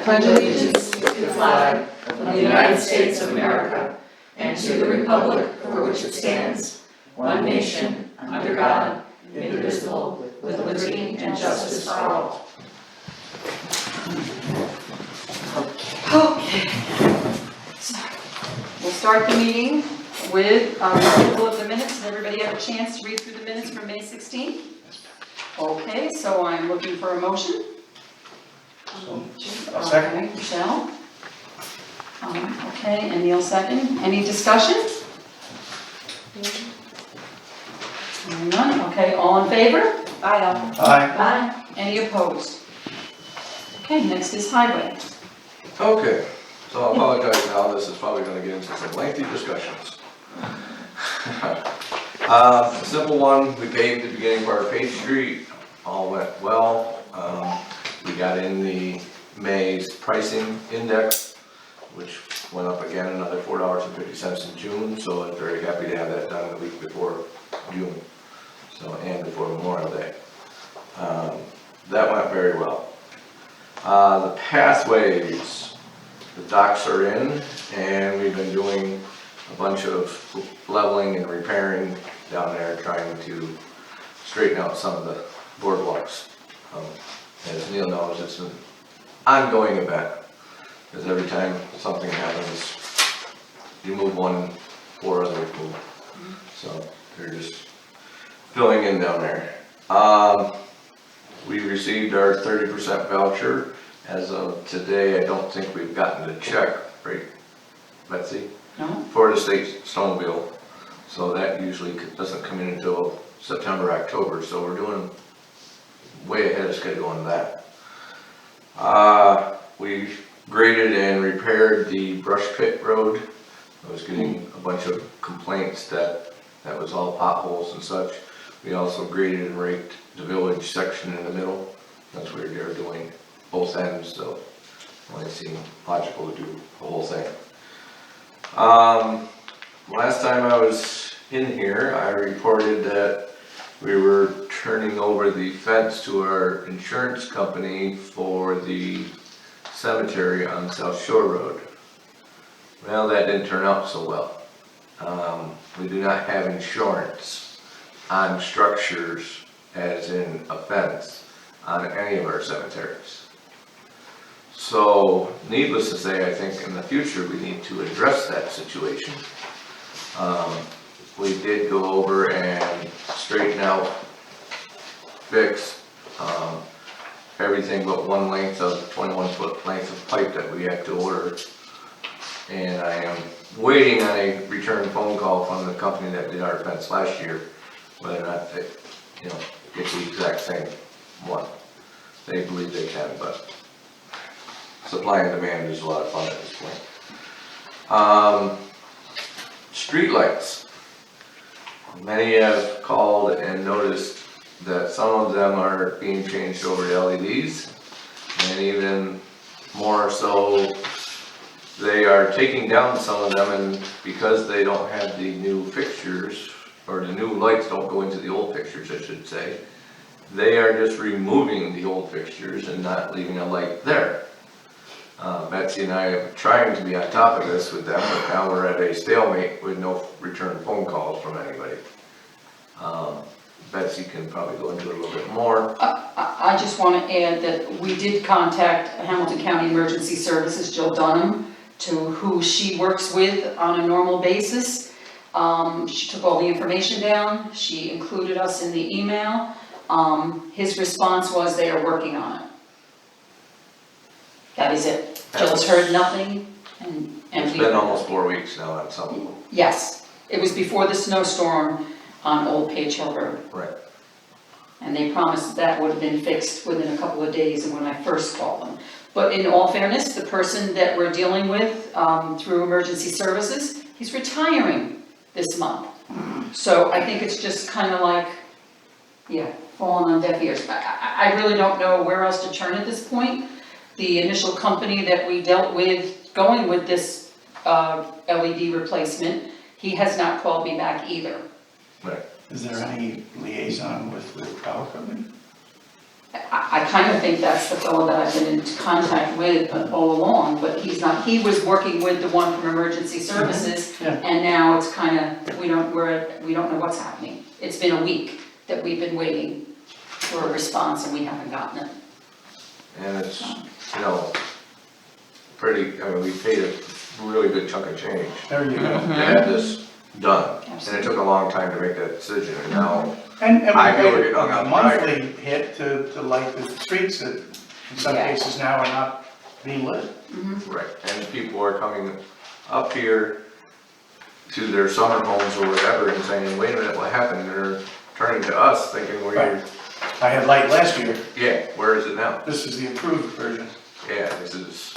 pledge allegiance to the flag of the United States of America and to the republic for which it stands, one nation, under God, indivisible, with liberty and justice for all. Okay. So, we'll start the meeting with approval of the minutes. Did everybody have a chance to read through the minutes from May 16th? Okay, so I'm looking for a motion. I'll second. Okay, Michelle. Okay, and Neil second. Any discussion? None? Okay, all in favor? Aye. Aye. Any opposed? Okay, next is highway. Okay, so I apologize now, this is probably gonna get into some lengthy discussions. Simple one, we gave the beginning of our Page Street, all went well. We got in the May's pricing index, which went up again another $4.50 in June, so I'm very happy to have that done the week before June, so, and before Memorial Day. That went very well. The pathways, the docks are in, and we've been doing a bunch of leveling and repairing down there, trying to straighten out some of the boardwalks. As Neil knows, it's an ongoing event, because every time something happens, you move one, 4 others move. So they're just filling in down there. We received our 30% voucher. As of today, I don't think we've gotten a check, right, Betsy? No? For the state snowmobile. So that usually doesn't come in until September, October, so we're doing way ahead of schedule on that. We graded and repaired the brush pit road. I was getting a bunch of complaints that was all potholes and such. We also graded and raked the village section in the middle. That's where they're doing both ends, so it only seemed logical to do the whole thing. Last time I was in here, I reported that we were turning over the fence to our insurance company for the cemetery on South Shore Road. Well, that didn't turn out so well. We do not have insurance on structures, as in a fence, on any of our cemeteries. So, needless to say, I think in the future we need to address that situation. We did go over and straighten out, fix everything but one length of 21-foot length of pipe that we have to order. And I am waiting on a return phone call from the company that did our fence last year, whether or not they, get the exact same one. They believe they can, but supply and demand is a lot of fun at this point. Street lights. Many have called and noticed that some of them are being changed over to LEDs, and even more so, they are taking down some of them, and because they don't have the new fixtures, or the new lights don't go into the old fixtures, I should say, they are just removing the old fixtures and not leaving a light there. Betsy and I are trying to be on top of this with them, but now we're at a stalemate with no return phone calls from anybody. Betsy can probably go into it a little bit more. I just want to add that we did contact Hamilton County Emergency Services, Jill Dunham, to who she works with on a normal basis. She took all the information down. She included us in the email. His response was they are working on it. That is it. Jill's heard nothing, and It's been almost 4 weeks now on some of them. Yes, it was before the snowstorm on Old Page Hill Road. Right. And they promised that would have been fixed within a couple of days when I first called them. But in all fairness, the person that we're dealing with through emergency services, he's retiring this month. So I think it's just kind of like, falling on deaf ears. I really don't know where else to turn at this point. The initial company that we dealt with going with this LED replacement, he has not called me back either. Right. Is there any liaison with the power company? I kind of think that's the fellow that I've been in contact with all along, but he's not, he was working with the one from Emergency Services, Yeah. and now it's kind of, we don't know what's happening. It's been a week that we've been waiting for a response and we haven't gotten it. And it's, you know, pretty, I mean, we paid a really good chunk of change There you go. to have this done. And it Absolutely. took a long time to make that decision, and now, And I we feel paid it on a the monthly hit to light the streets that in some Yeah. cases now are not being lit. right, and people are coming up here to their summer homes or whatever and saying, wait a minute, what happened? They're turning to us thinking we're, I had light last year. yeah, where is it now? This is the improved version. Yeah, this is,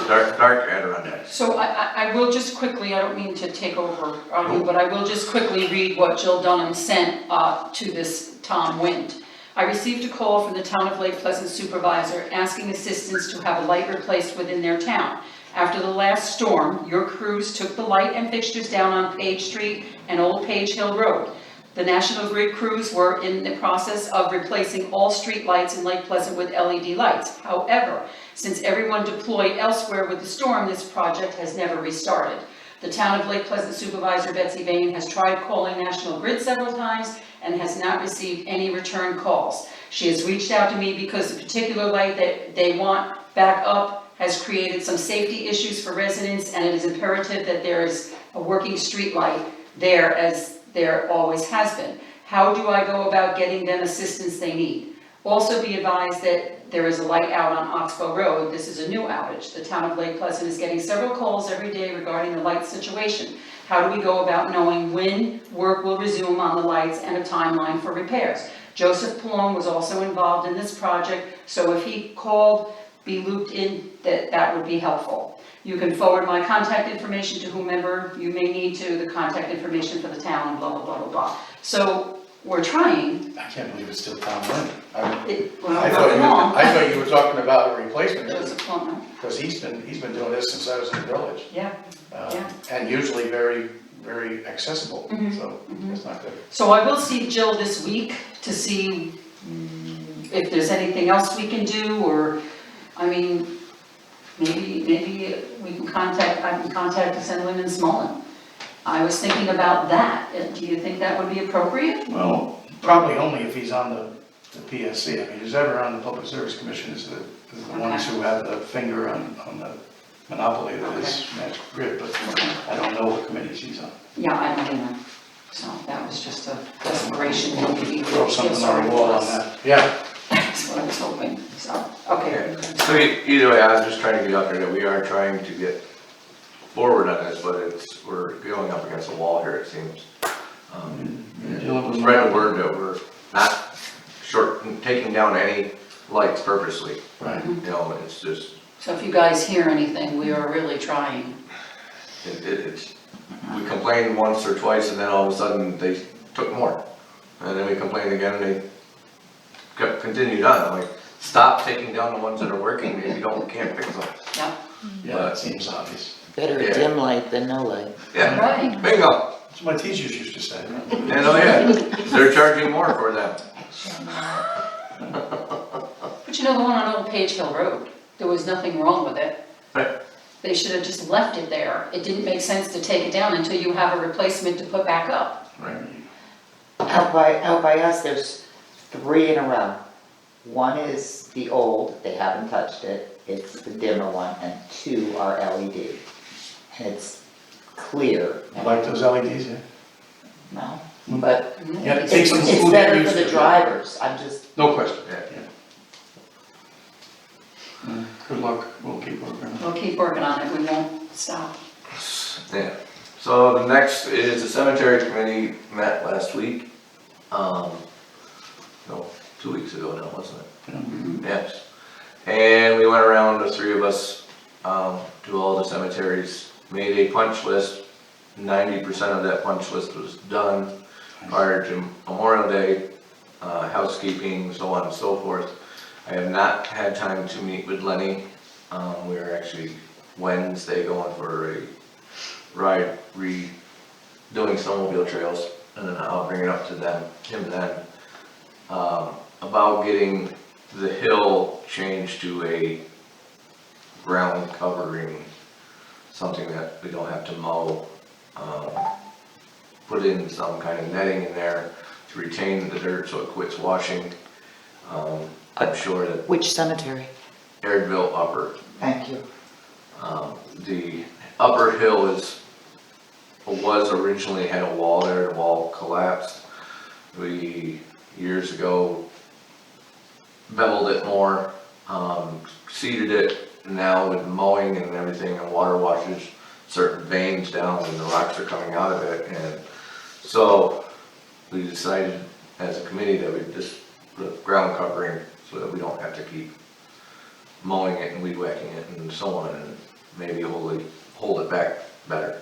dark Adirondack. So I will just quickly, I don't mean to take over on you, but I will just quickly read what Jill Dunham sent to this Tom Wind. I received a call from the Town of Lake Pleasant supervisor asking assistance to have a light replaced within their town. After the last storm, your crews took the light and fixtures down on Page Street and Old Page Hill Road. The National Grid crews were in the process of replacing all street lights in Lake Pleasant with LED lights. However, since everyone deployed elsewhere with the storm, this project has never restarted. The Town of Lake Pleasant supervisor Betsy Bain has tried calling National Grid several times and has not received any return calls. She has reached out to me because the particular light that they want back up has created some safety issues for residents, and it is imperative that there is a working street light there as there always has been. How do I go about getting them assistance they need? Also be advised that there is a light out on Oxbow Road. This is a new outage. The Town of Lake Pleasant is getting several calls every day regarding the light situation. How do we go about knowing when work will resume on the lights and a timeline for repairs? Joseph Palone was also involved in this project, so if he called, be looped in, that would be helpful. You can forward my contact information to whomever you may need to, the contact information for the town, and blah, blah, blah, blah, blah. So we're trying. I can't believe it's still Tom Wind. Well, I thought you were talking about a replacement, Joseph Palone, because he's been doing this since I was in the village. yeah. Yeah. And usually very, very accessible, so it's not good. So I will see Jill this week to see if there's anything else we can do, or, I mean, maybe we can I can contact Assemblyman and Smolin. I was thinking about that. Do you think that would be appropriate? Well, probably only if he's on the PSC. I mean, who's ever on the Public Service Commission is the ones who have the finger on the monopoly that is National Grid, but I don't know what committees he's on. Yeah, I don't know. So that was just a desperation. Maybe Throw something on the wall on that. Yeah. That's what I was hoping, so, okay. So either way, I was just trying to get out there that we are trying to get forward on this, but we're going up against a wall here, it seems. Spread the word that we're not taking down any lights purposely. Right. You know, it's just, So if you guys hear anything, we are really trying. we complained once or twice and then all of a sudden they took more. And then we complained again and they continued on. Like, stop taking down the ones that are working if you can't fix them. Yeah, Yeah, that seems obvious. Better a dim light than no light. Yeah, right. bingo. That's what my teachers used to say. And oh yeah, they're charging more for them. But you know, the one on Old Page Hill Road, there was nothing wrong with it. Right. They should have just left it there. It didn't make sense to take it down until you have a replacement to put back up. Right. Out by us, there's 3 in a row. One is the old, they haven't touched it, it's the dimmer one, and 2 are LED. And it's clear. I like those LEDs, yeah. No, but Yeah, it takes some it's food better to for the use. drivers, I'm just, No question. Yeah. Good luck, we'll keep working on it. We'll keep working on it, we won't stop. Yeah. So the next is the cemetery committee met last week. No, 2 weeks ago now, wasn't it? Yes. And we went around, the 3 of us, to all the cemeteries, made a punch list. 90% of that punch list was done prior to Memorial Day, housekeeping, so on and so forth. I have not had time to meet with Lenny. We are actually Wednesday going for a ride, doing snowmobile trails, and then I'll bring it up to him then, about getting the hill changed to a ground covering, something that we don't have to mow. Put in some kind of netting in there to retain the dirt so it quits washing. I'm sure that Which cemetery? Airdville Upper, Thank you. the upper hill was originally had a wall there, the wall collapsed. We, years ago, beveled it more, seeded it. Now with mowing and everything and water washes certain veins down and the rocks are coming out of it. And so we decided as a committee that we just put ground covering so that we don't have to keep mowing it and weed whacking it and so on, and maybe hold it back better.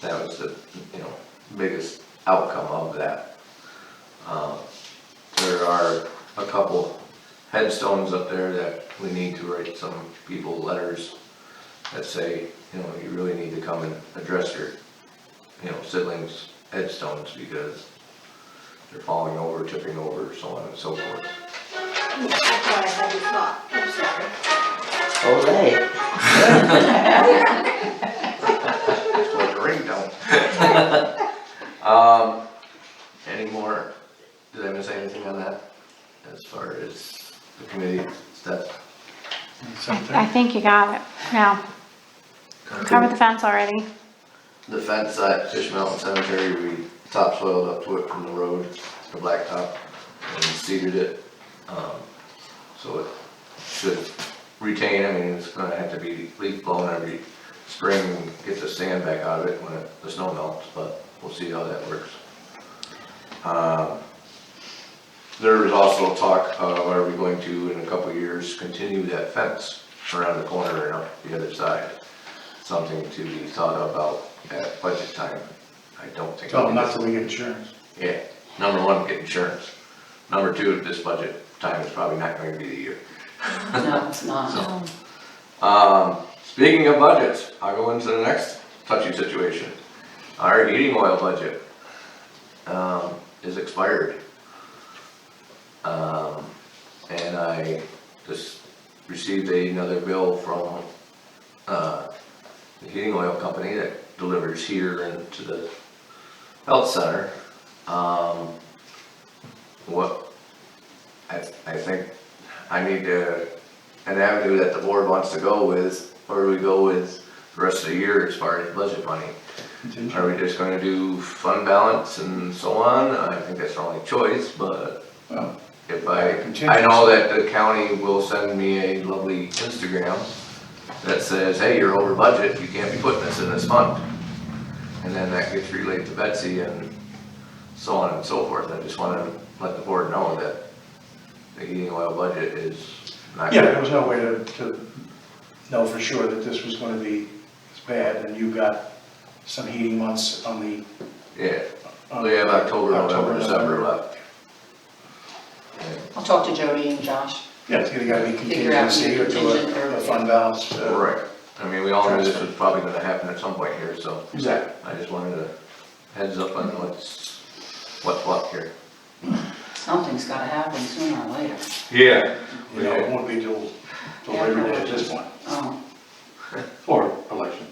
That was the, biggest outcome of that. There are a couple headstones up there that we need to write some people letters that say, you really need to come and address your, siblings' headstones because they're falling over, tipping over, so on and so forth. That's what I had you thought, I'm sorry. Olay. Like a ringtone. Any more, did I miss anything on that? As far as the committee stuff? I think you got it, yeah. Covered the fence already. The fence at Fish Mountain Cemetery, we topsoiled up to it from the road, the blacktop, and seeded it. So it should retain, it's gonna have to be leaf blown every spring and get the sand back out of it when the snow melts, but we'll see how that works. There was also talk of, are we going to, in a couple of years, continue that fence around the corner and up the other side? Something to be thought about at budget time. I don't think. Tell them not till we get insurance. Yeah, number one, get insurance. Number two, this budget time is probably not going to be the year. No, it's not. Speaking of budgets, I'll go into the next touchy situation. Our heating oil budget is expired. And I just received another bill from the heating oil company that delivers here into the health center. What I think I need an avenue that the board wants to go with, or do we go with the rest of the year as far as budget money? Are we just gonna do fund balance and so on? I think that's our only choice, but Well, if I know that the county will send me a lovely Instagram that says, hey, you're over budget, you can't be putting this in this fund. And then that gets relayed to Betsy and so on and so forth. I just wanna let the board know that the heating oil budget is not. yeah, there was no way to know for sure that this was gonna be as bad, and you got some heating months on the. Yeah, we have October, November, December left. I'll talk to Jody and Josh. Yeah, it's gonna be Figure out contingency or contingent to or- a fund balance. Right, we all knew this was probably gonna happen at some point here, so Exactly. I just wanted a heads up on what's what here. Something's gotta happen sooner or later. Yeah. It won't be till Labor Day at this point, Oh, or election.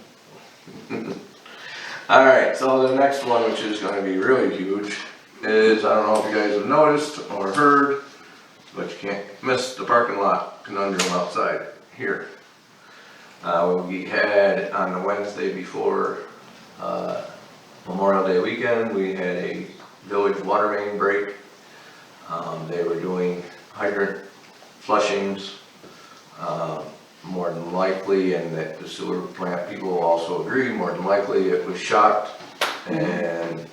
Alright, so the next one, which is gonna be really huge, is, I don't know if you guys have noticed or heard, but you can't miss the parking lot conundrum outside here. We had on the Wednesday before, Memorial Day weekend, we had a village water main break. They were doing hydrant flushings, more than likely, and that the sewer plant people also agree, more than likely it was shocked and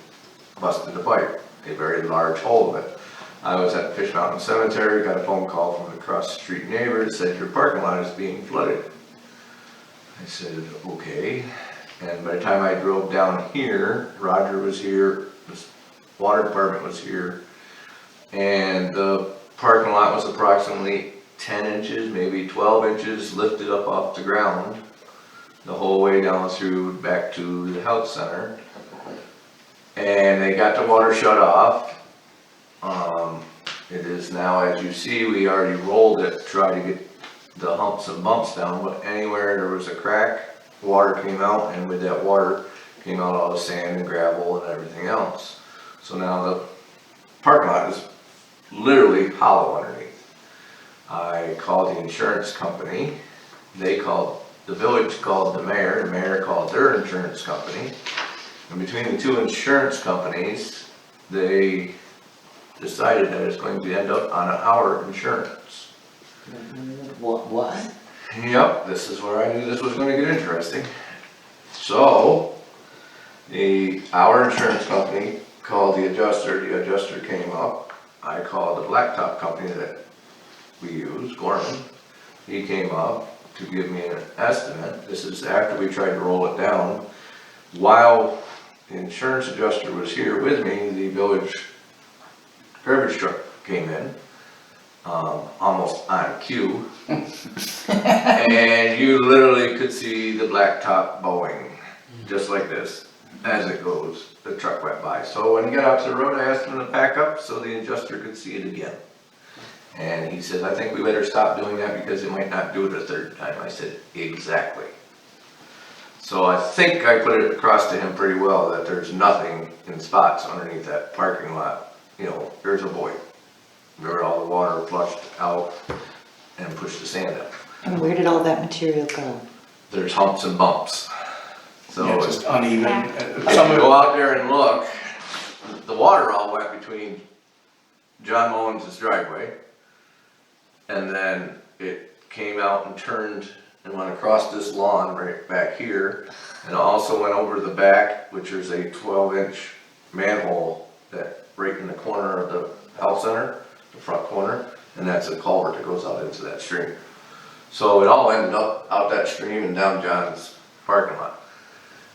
busted the pipe, a very large hole of it. I was at Fish Mountain Cemetery, got a phone call from an across the street neighbor that said, your parking lot is being flooded. I said, okay, and by the time I drove down here, Roger was here, the water department was here, and the parking lot was approximately 10 inches, maybe 12 inches lifted up off the ground the whole way down through back to the health center. And they got the water shut off. It is now, as you see, we already rolled it, tried to get the humps and bumps down, but anywhere there was a crack, water came out, and with that water came out all the sand and gravel and everything else. So now the parking lot is literally hollow underneath. I called the insurance company, the village called the mayor called their insurance company. And between the two insurance companies, they decided that it's going to end up on our insurance. What? Yep, this is where I knew this was gonna get interesting. So, our insurance company called the adjuster came up. I called the blacktop company that we use, Gorman. He came up to give me an estimate. This is after we tried to roll it down. While the insurance adjuster was here with me, the village garbage truck came in, almost on cue. And you literally could see the blacktop bowing, just like this, as it goes. The truck went by. So when he got out to the road, I asked him to back up so the adjuster could see it again. And he said, I think we better stop doing that because it might not do it a third time. I said, exactly. So I think I put it across to him pretty well that there's nothing in spots underneath that parking lot. You know, there's a void where all the water flushed out and pushed the sand up. And where did all that material go? There's humps and bumps. So Yeah, just uneven. if you go out there and look, the water all went between John Mullins' driveway. And then it came out and turned and went across this lawn right back here. And also went over the back, which is a 12-inch manhole that right in the corner of the health center, the front corner. And that's a culvert that goes out into that stream. So it all ended up out that stream and down John's parking lot,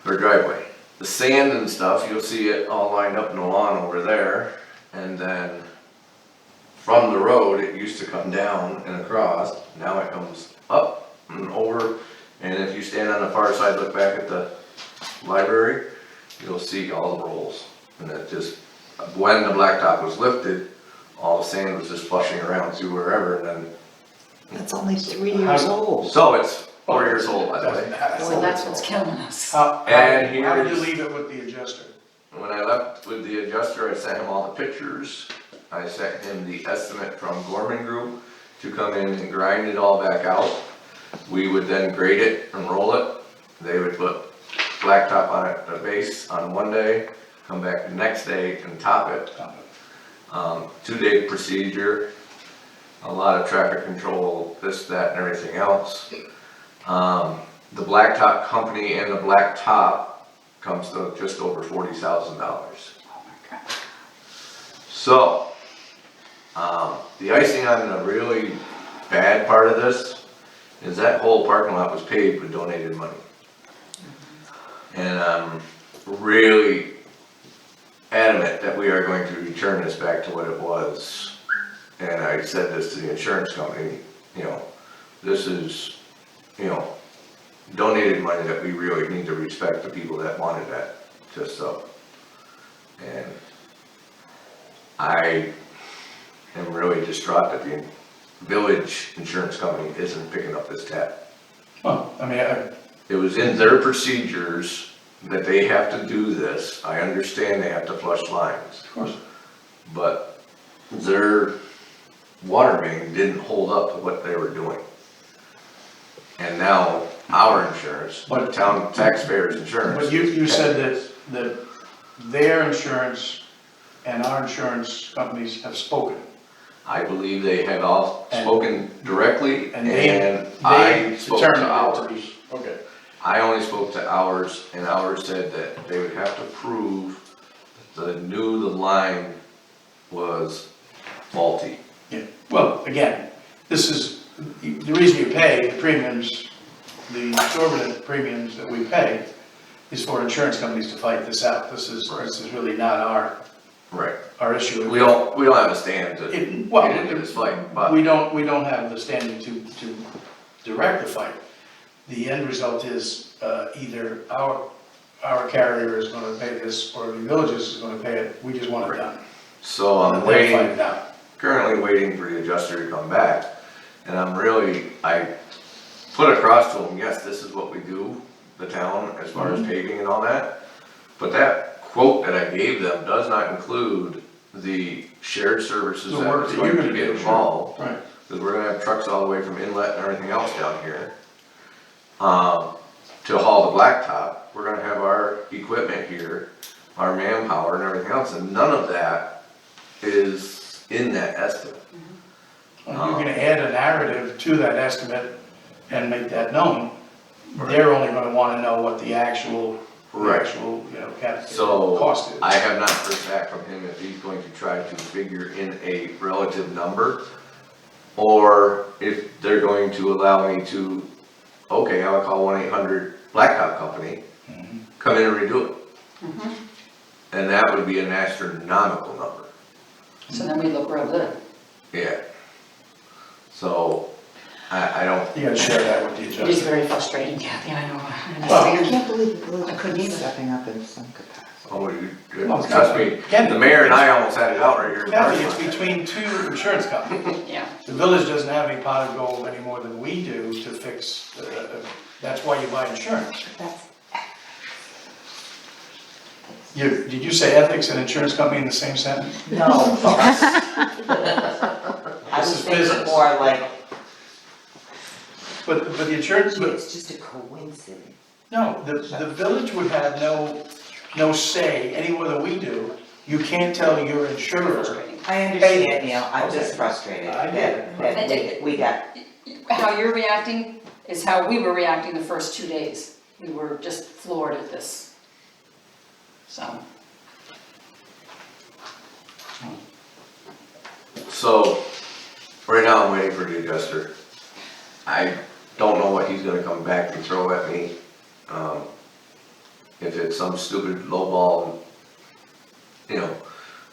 or driveway. The sand and stuff, you'll see it all lined up in the lawn over there. And then from the road, it used to come down and across. Now it comes up and over. And if you stand on the far side, look back at the library, you'll see all the rolls. And it just, when the blacktop was lifted, all the sand was just flushing around through wherever, and then. That's only 3 years old. So it's 4 years old, by the way. So that's what's killing us. How And did you here's- leave it with the adjuster? When I left with the adjuster, I sent him all the pictures. I sent him the estimate from Gorman Group to come in and grind it all back out. We would then grade it and roll it. They would put blacktop on it, the base on one day, come back the next day and top it. 2-day procedure, a lot of traffic control, this, that, and everything else. The blacktop company and the blacktop comes to just over $40,000. So, the icing on the really bad part of this is that whole parking lot was paved with donated money. And I'm really adamant that we are going to return this back to what it was. And I said this to the insurance company, you know, this is, you know, donated money that we really need to respect the people that wanted that, just so. And I am really distraught that the village insurance company isn't picking up this tab. Well, I mean, It was in their procedures that they have to do this. I understand they have to flush lines, of course, but their water main didn't hold up to what they were doing. And now our insurance, But- town taxpayers' insurance. but you said that their insurance and our insurance companies have spoken. I believe they have all And- spoken directly, And and I they spoke to determined it to ours. be, okay. I only spoke to ours, and ours said that they would have to prove that they knew the line was faulty. Yeah, well, again, this is, the reason you pay the premiums, the exorbitant premiums that we pay is for insurance companies to fight this out. This is really not Right. our issue. We don't have a stand to Well, get into this fight, but. we don't have the standing to direct the fight. The end result is, either our carrier is gonna pay this, or the villages is gonna pay it. We just want it done. So I'm Let them fight waiting, it out. currently waiting for the adjuster to come back. And I put across to him, yes, this is what we do, the town, as far as paving and all that. But that quote that I gave them does not include the shared services The that work is that going you're to gonna be do, involved. Right. Because we're gonna have trucks all the way from inlet and everything else down here. To haul the blacktop, we're gonna have our equipment here, our manpower and everything else, and none of that is in that estimate. Well, you're gonna add a narrative to that estimate and make that known. They're only gonna wanna know what the actual, Right. So, cost is. I have not heard back from him if he's going to try to figure in a relative number, or if they're going to allow me to, okay, I'll call 1-800 Blacktop Company, come in and redo it. And that would be an astronomical number, So then we look real good. yeah. So, I don't, You gotta share that with the It is adjuster. very frustrating, Kathy, I know, I Well, I understand. can't believe the village I couldn't either. is stepping up in some capacity. oh, Well, trust me, the mayor and I almost had it out right here. in Kathy, parking it's lot. between two insurance companies. Yeah, The village doesn't have any pot of gold any more than we do to fix, that's why you buy insurance. That's, Did you say ethics and insurance company in the same sentence? No. I was This is thinking business. more like, But the insurance, it's just a coincidence. no, the village would have no say any more than we do. You can't tell your insurer. frustrating. I understand, Neil, I'm just Okay. frustrated I get it. that we got, How you're reacting is how we were reacting the first 2 days. We were just floored at this. So, right now I'm waiting for the adjuster. I don't know what he's gonna come back and throw at me. If it's some stupid lowball,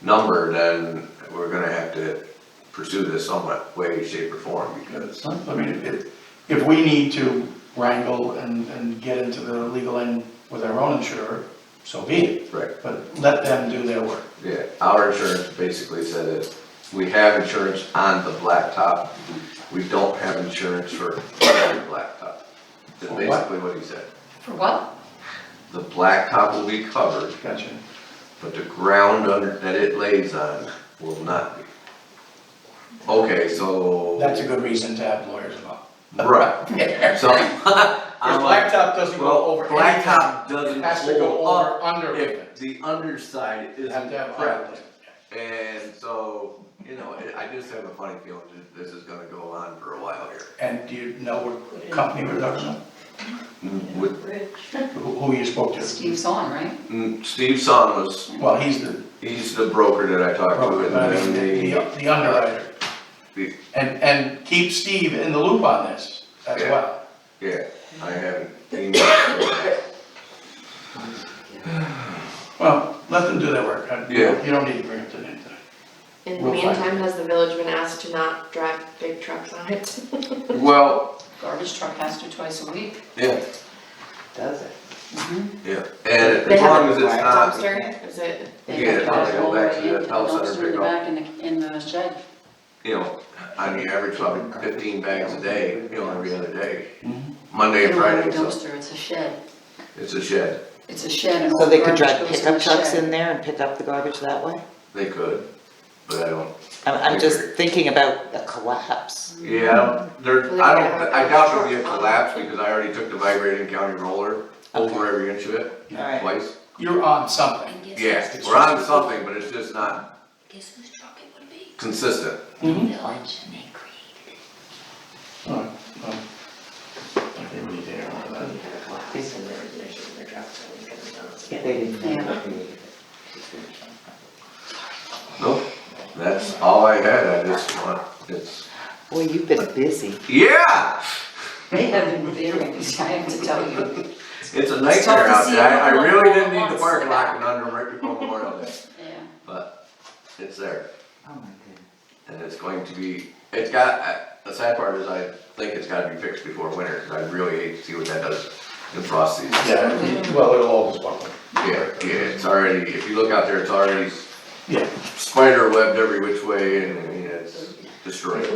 number, then we're gonna have to pursue this somewhat way, shape or form, because, I mean, if we need to wrangle and get into the legal end with our own insurer, so be it. right, But let them do their work. yeah, our insurance basically said that we have insurance on the blacktop, we don't have insurance for every blacktop. That's For what? basically what he said. For what? The blacktop will be covered, Gotcha. but the ground that it lays on will not be. Okay, so. That's a good reason to have lawyers involved. Right, so. If blacktop doesn't go over anything, Blacktop doesn't it has to go hold over up under if it. the underside You have isn't to have correct. under. And so, I just have a funny feeling that this is gonna go on for a while here. And do you know what company we're talking about? With, Who you spoke to? Steve's on, right? Steve Son was, Well, he's the broker that I talked to, and then the underwriter. the- And keep Steve in the loop on this as Yeah. well. yeah, I haven't emailed. Well, let them do their work. Yeah. You don't need to bring it to them. In the We'll find meantime, has the village been asked to not drive big trucks on it? Well, Garbage truck has to twice a week. yeah, does it? yeah, and They as have long a as it's not, Dumpster, is it? They Yeah, have it's not to gonna go all back the to way the into health center dumpster in the pickup. back in the shed. on the average, probably 15 bags a day, every other day. Mhm. Monday They and don't have Friday, a so dumpster, it's a shed. it's a shed, It's a shed and all So the they could garbage drive goes in pickup the trucks shed. in there and pick up the garbage that way? they could, but I don't, I'm just thinking about a collapse. yeah, I don't, there, So they I could don't, have I a doubt there'll be a truck on collapse, it. because I already took the vibrating county roller over every inch of it, Alright. twice. You're on something. Yeah, we're on something, but it's just not Guess whose truck it would be? consistent. Mhm. Village, and they created it. All right, well, I think we need to hear all that. If they didn't Yeah. create it. Nope, that's all I had, I just want, Boy, you've been busy. yeah! They have been very busy, I have to tell you. It's a tough nightmare to out see there, I everyone really all didn't at need the once. parking lot conundrum right before Memorial Day, Yeah. but it's there. Oh my goodness. And it's going to be, it's got, the sad part is I think it's gotta be fixed before winter, cause I really hate to see what that does in frost season. Yeah, well, it'll always buckle. Yeah, it's already, if you look out there, it's already Yeah, spider webbed every which way and, I mean, it's destroyed.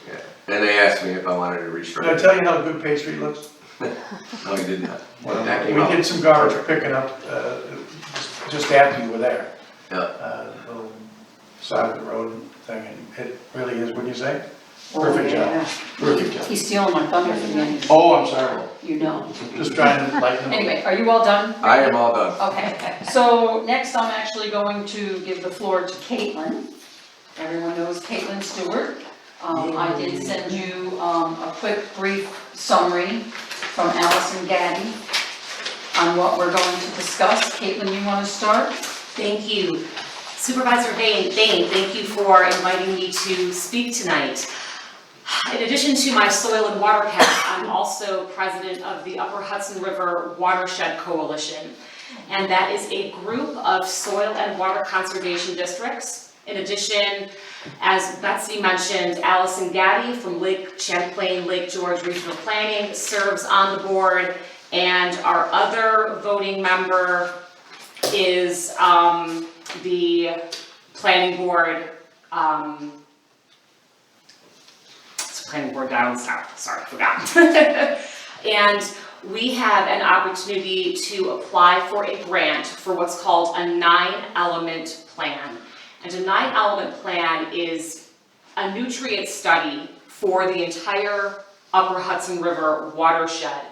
Yeah. And they asked me if I wanted to did I restripe it. tell you how good Page Street looks? No, you did not. Well, That we came out. did some garbage picking up, just after you were there. Yeah. Little side of the road thing, and it really is, wouldn't you say? Oh, Perfect yeah. job, perfect job. He's stealing my thunder from the end. Oh, I'm sorry, You know. just trying to lighten the mood. Anyway, are you all done? I am all done. Okay, so next I'm actually going to give the floor to Caitlin. Everyone knows Caitlin Stewart. I did send you a quick brief summary from Allison Gaddy on what we're going to discuss. Caitlin, you want to start? Thank you. Supervisor Bain, thank you for inviting me to speak tonight. In addition to my soil and water cast, I'm also president of the Upper Hudson River Watershed Coalition. And that is a group of soil and water conservation districts. In addition, as Betsy mentioned, Allison Gaddy from Lake Champlain, Lake George Regional Planning serves on the board. And our other voting member is the planning board, it's a planning board down south, sorry, I forgot. And we have an opportunity to apply for a grant for what's called a 9-element plan. And a 9-element plan is a nutrient study for the entire Upper Hudson River watershed.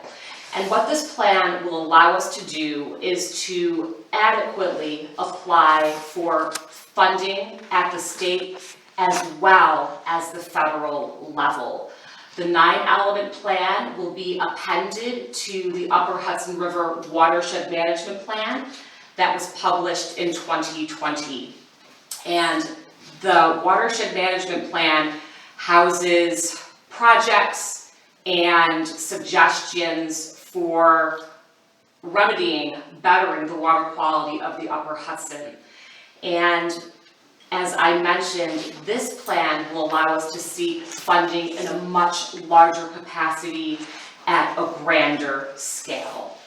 And what this plan will allow us to do is to adequately apply for funding at the state as well as the federal level. The 9-element plan will be appended to the Upper Hudson River Watershed Management Plan that was published in 2020. And the Watershed Management Plan houses projects and suggestions for remedying, bettering the water quality of the Upper Hudson. And as I mentioned, this plan will allow us to seek funding in a much larger capacity at a grander scale.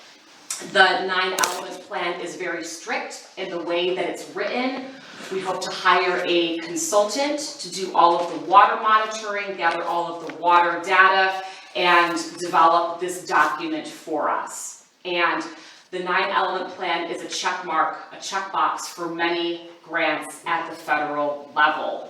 The 9-element plan is very strict in the way that it's written. We hope to hire a consultant to do all of the water monitoring, gather all of the water data, and develop this document for us. And the 9-element plan is a checkbox for many grants at the federal level.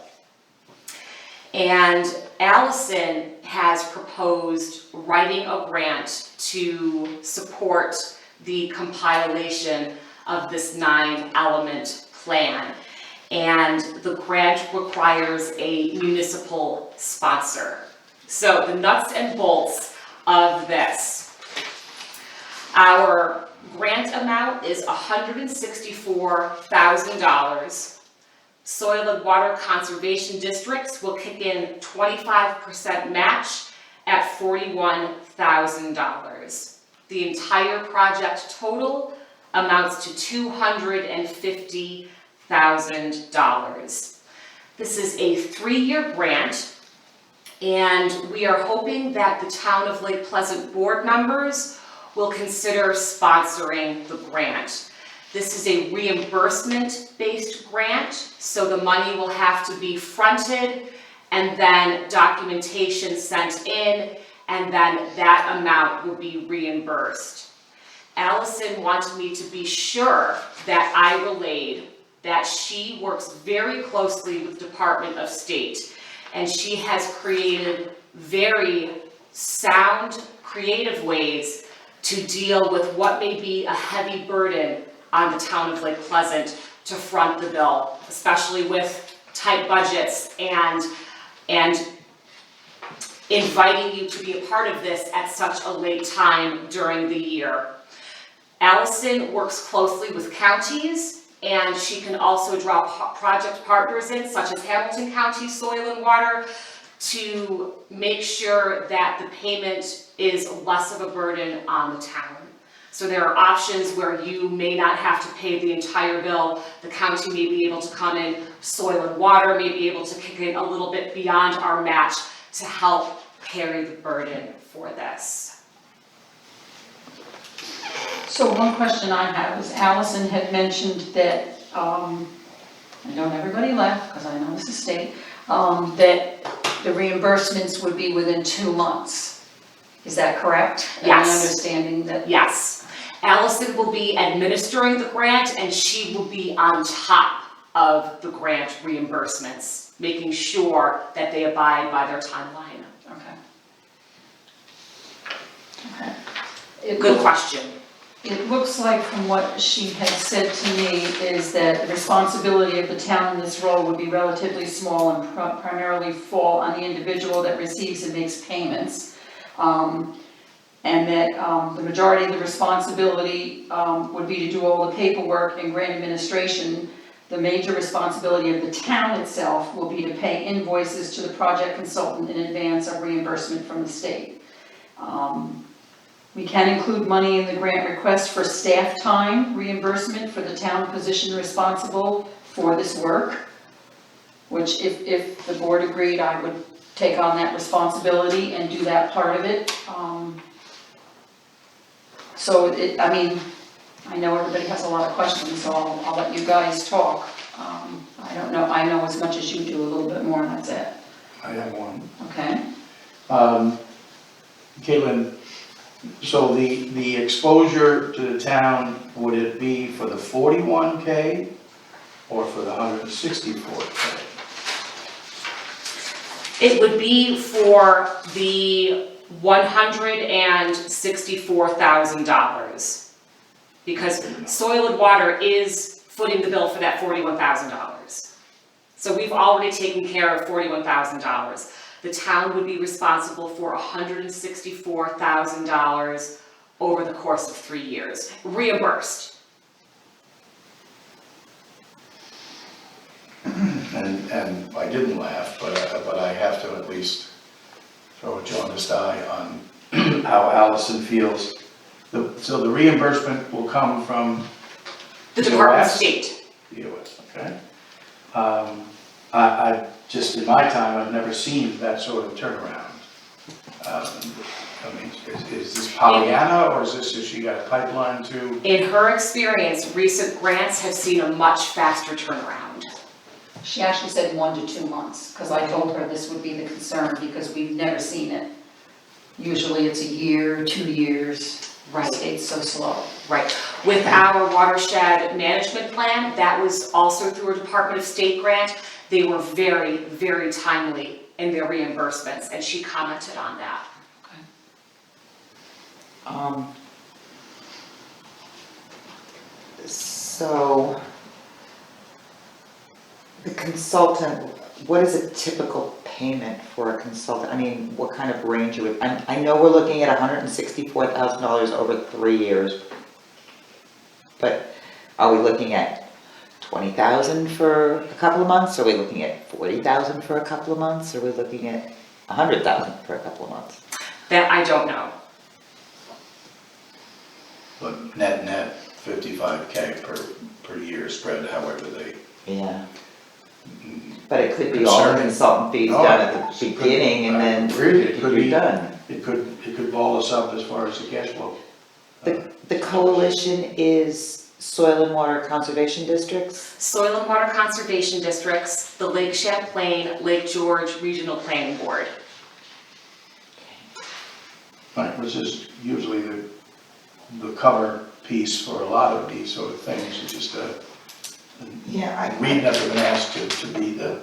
And Allison has proposed writing a grant to support the compilation of this 9-element plan. And the grant requires a municipal sponsor. So the nuts and bolts of this. Our grant amount is $164,000. Soil and water conservation districts will kick in 25% match at $41,000. The entire project total amounts to $250,000. This is a 3-year grant, and we are hoping that the Town of Lake Pleasant board members will consider sponsoring the grant. This is a reimbursement-based grant, so the money will have to be fronted and then documentation sent in, and then that amount will be reimbursed. Allison wanted me to be sure that I relayed that she works very closely with the Department of State, and she has created very sound, creative ways to deal with what may be a heavy burden on the Town of Lake Pleasant to front the bill, especially with tight budgets and inviting you to be a part of this at such a late time during the year. Allison works closely with counties, and she can also draw project partners in, such as Hamilton County Soil and Water, to make sure that the payment is less of a burden on the town. So there are options where you may not have to pay the entire bill. The county may be able to come in, Soil and Water may be able to kick in a little bit beyond our match to help carry the burden for this. So one question I had was Allison had mentioned that I don't everybody left, because I know this is state, that the reimbursements would be within 2 months. Is that correct? Yes. Am I understanding that? Yes. Allison will be administering the grant and she will be on top of the grant reimbursements, making sure that they abide by their timeline. Okay. It Good look- question. It looks like from what she had said to me is that the responsibility of the town in this role would be relatively small and primarily fall on the individual that receives and makes payments. And that the majority of the responsibility would be to do all the paperwork and grant administration. The major responsibility of the town itself will be to pay invoices to the project consultant in advance of reimbursement from the state. We can include money in the grant request for staff time reimbursement for the town position responsible for this work, which if the board agreed, I would take on that responsibility and do that part of it. So I mean, I know everybody has a lot of questions, so I'll let you guys talk. I don't know, I know as much as you do, a little bit more, and that's it. I have one. Okay? Caitlin, so the exposure to the town, would it be for the 41K or for the 164K? It would be for the $164,000 because Soil and Water is footing the bill for that $41,000. So we've already taken care of $41,000. The town would be responsible for $164,000 over the course of 3 years, reimbursed. And I didn't laugh, but I have to at least throw a jaundiced eye on how Allison feels. So the reimbursement will come from The Department of US? State. the US, okay? I just, in my time, I've never seen that sort of turnaround. I mean, is this Pollyanna, or is this just she got a pipeline to? In her experience, recent grants have seen a much faster turnaround. She actually said 1 to 2 months, because I told her this would be the concern, because we've never seen it. Usually it's a year, 2 years. Right. It's so slow. Right. With our watershed management plan, that was also through a Department of State grant. They were very, very timely in their reimbursements, and she commented on that. So, the consultant, what is a typical payment for a consultant? I mean, what kind of range you would, I know we're looking at $164,000 over 3 years, but are we looking at 20,000 for a couple of months? Are we looking at 40,000 for a couple of months? Are we looking at 100,000 for a couple of months? That I don't know. But net 55K per year spread, however they. Yeah. But it could be all the Concerning. consultant fees No, done at the it could- beginning and then Really, it could you're be, done. it could ball us up as far as the cash flow. The coalition is Soil and Water Conservation Districts? Soil and Water Conservation Districts, the Lake Champlain, Lake George Regional Planning Board. Right, which is usually the cover piece for a lot of these sort of things, it's just Yeah, we've never been asked to be the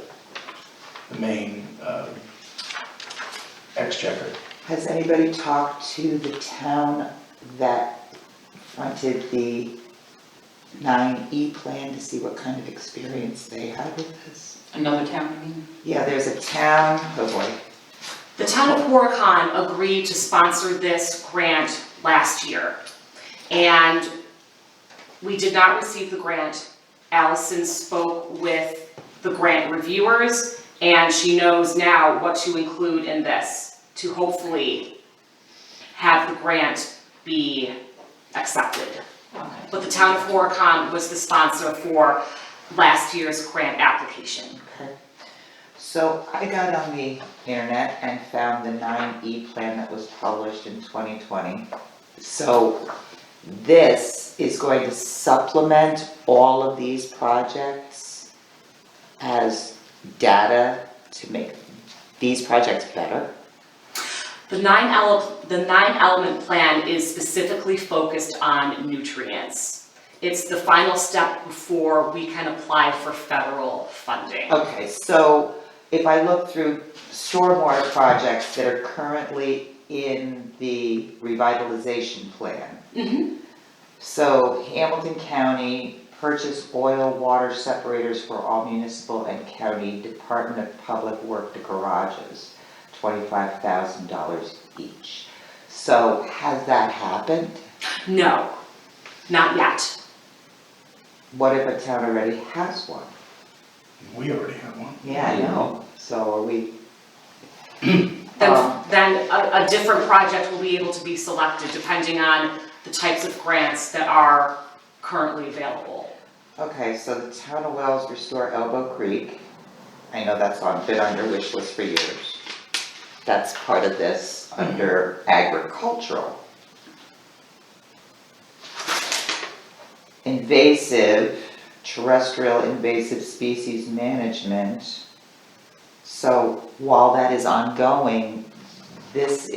main exchequer. Has anybody talked to the town that fronted the 9E plan to see what kind of experience they had with this? Another town, I mean? Yeah, there's a town, oh boy, The town of Horicon agreed to sponsor this grant last year. And we did not receive the grant. Allison spoke with the grant reviewers, and she knows now what to include in this to hopefully have the grant be accepted. Okay. But the town of Horicon was the sponsor for last year's grant application. okay. So I got on the internet and found the 9E plan that was published in 2020. So this is going to supplement all of these projects as data to make these projects better? The nine element plan is specifically focused on nutrients. It's the final step before we can apply for federal funding. Okay, so if I look through stormwater projects that are currently in the revitalization plan. Mhm. So Hamilton County purchased oil water separators for all municipal and county Department of Public Works garages, $25,000 each. So has that happened? No, not yet. What if a town already has one? We already have one. Yeah, I know, so are we? Then a different project will be able to be selected depending on the types of grants that are currently available. Okay, so the town of Wells restore Elbow Creek. I know that's been on your wish list for years. That's part of this under agricultural. Terrestrial invasive species management. So while that is ongoing, this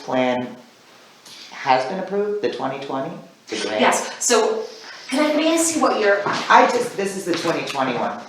plan has been approved, the 2020, the grant? Yes, so may I see what your, This is the 2021.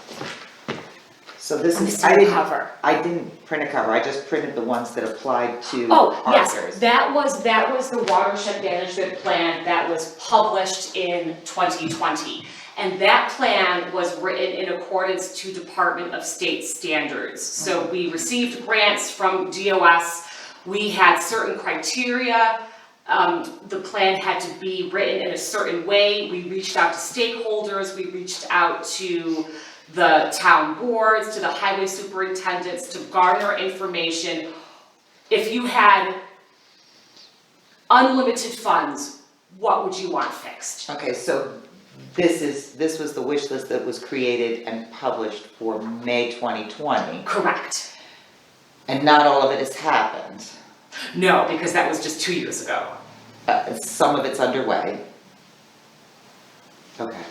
So this let me is, see the cover. I didn't print a cover, I just printed the ones that applied to Oh, yes, Arthur's. that was the watershed management plan that was published in 2020. And that plan was written in accordance to Department of State standards. So we received grants from DOS, we had certain criteria, the plan had to be written in a certain way. We reached out to stakeholders, we reached out to the town boards, to the highway superintendents to garner information. If you had unlimited funds, what would you want fixed? Okay, so this was the wish list that was created and published for May 2020, Correct. and not all of it has happened. No, because that was just 2 years ago. Some of it's underway. Okay.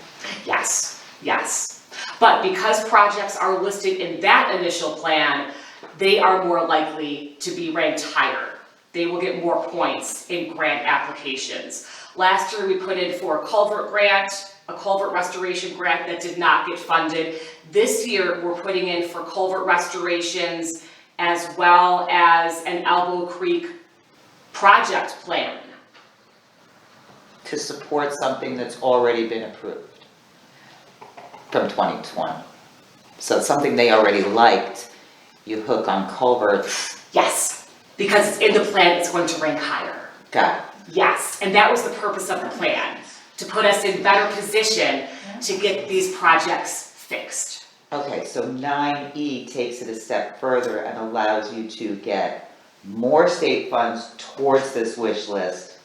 Yes, yes. But because projects are listed in that initial plan, they are more likely to be ranked higher. They will get more points in grant applications. Last year, we put in for a culvert grant, a culvert restoration grant that did not get funded. This year, we're putting in for culvert restorations as well as an Elbow Creek project plan. To support something that's already been approved from 2020. So it's something they already liked, you hook on culverts. Yes, because in the plan, it's going to rank higher. Got it. Yes, and that was the purpose of the plan, to put us in better position to get these projects fixed. Okay, so 9E takes it a step further and allows you to get more state funds towards this wish list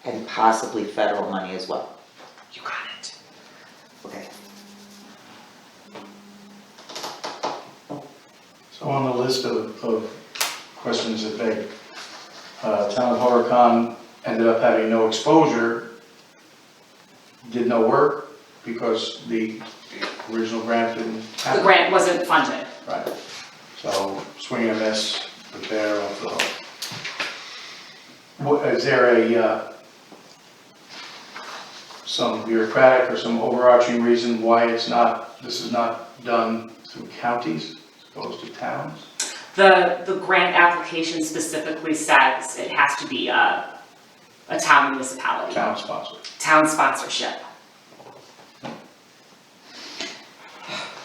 and possibly federal money as well. You got it. Okay. So on the list of questions that beg, town of Horicon ended up having no exposure, did no work because the original grant didn't The happen. grant wasn't funded. Right, so swing and a miss, the bear off the hook. Is there some bureaucratic or some overarching reason why this is not done through counties as opposed to towns? The grant application specifically says it has to be a town municipality. Town sponsored. Town sponsorship.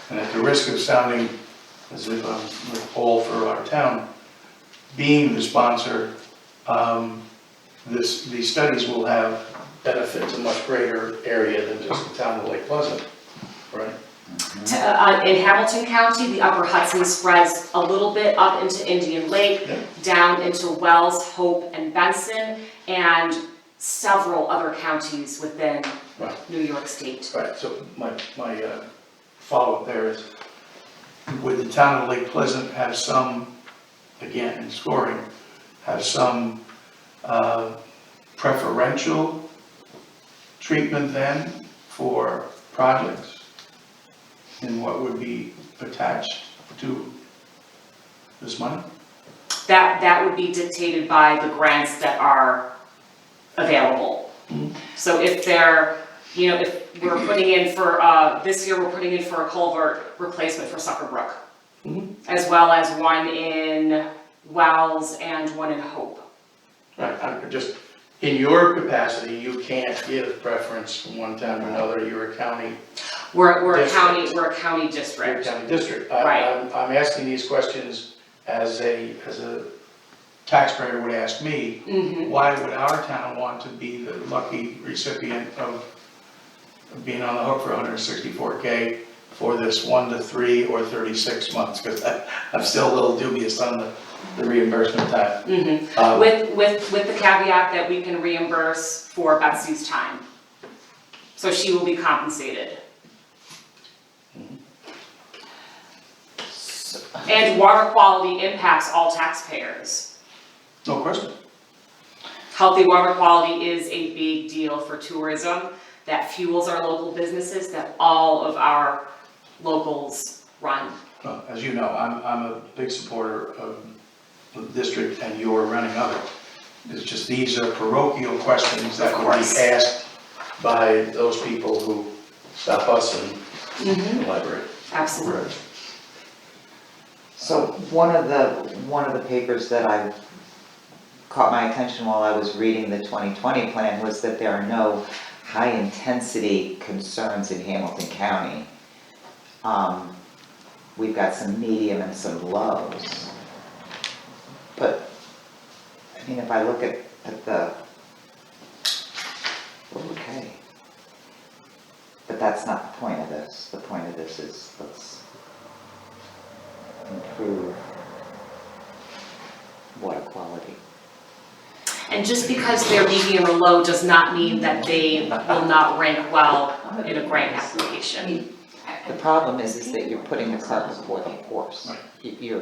And at the risk of sounding as if I'm with Paul for our town, being the sponsor, these studies will have benefits a much greater area than just the town of Lake Pleasant, right? In Hamilton County, the upper Hudson spreads a little bit up into Indian Lake, Yeah. down into Wells, Hope, and Benson, and several other counties within Right. New York State. Right, so my follow-up there is, would the town of Lake Pleasant have some, again, in scoring, have some preferential treatment then for projects in what would be attached to this money? That would be dictated by the grants that are available. So if they're, if we're putting in for, this year we're putting in for a culvert replacement for Sucker Brook, as well as one in Wells and one in Hope. Right, I'm just, in your capacity, you can't give preference from one town to another, you're a county. We're a District. county You're a district. county district. Right. I'm asking these questions as a taxpayer would ask me, why would our town want to be the lucky recipient of being on the hook for 164K for this 1 to 3 or 36 months? Because I'm still a little dubious on the reimbursement time. With the caveat that we can reimburse for Betsy's time. So she will be compensated. And water quality impacts all taxpayers. No question. Healthy water quality is a big deal for tourism that fuels our local businesses that all of our locals run. Well, as you know, I'm a big supporter of the district and your running of it. It's just, these are parochial questions that will be asked by those people who stop us in the library. Absolutely. So one of the papers that I caught my attention while I was reading the 2020 plan was that there are no high-intensity concerns in Hamilton County. We've got some medium and some lows. But, I mean, if I look at the, okay. But that's not the point of this. The point of this is, let's improve water quality. And just because they're medium or low does not mean that they will not rank well in a grant application. The problem is that you're putting the cart before the horse. You're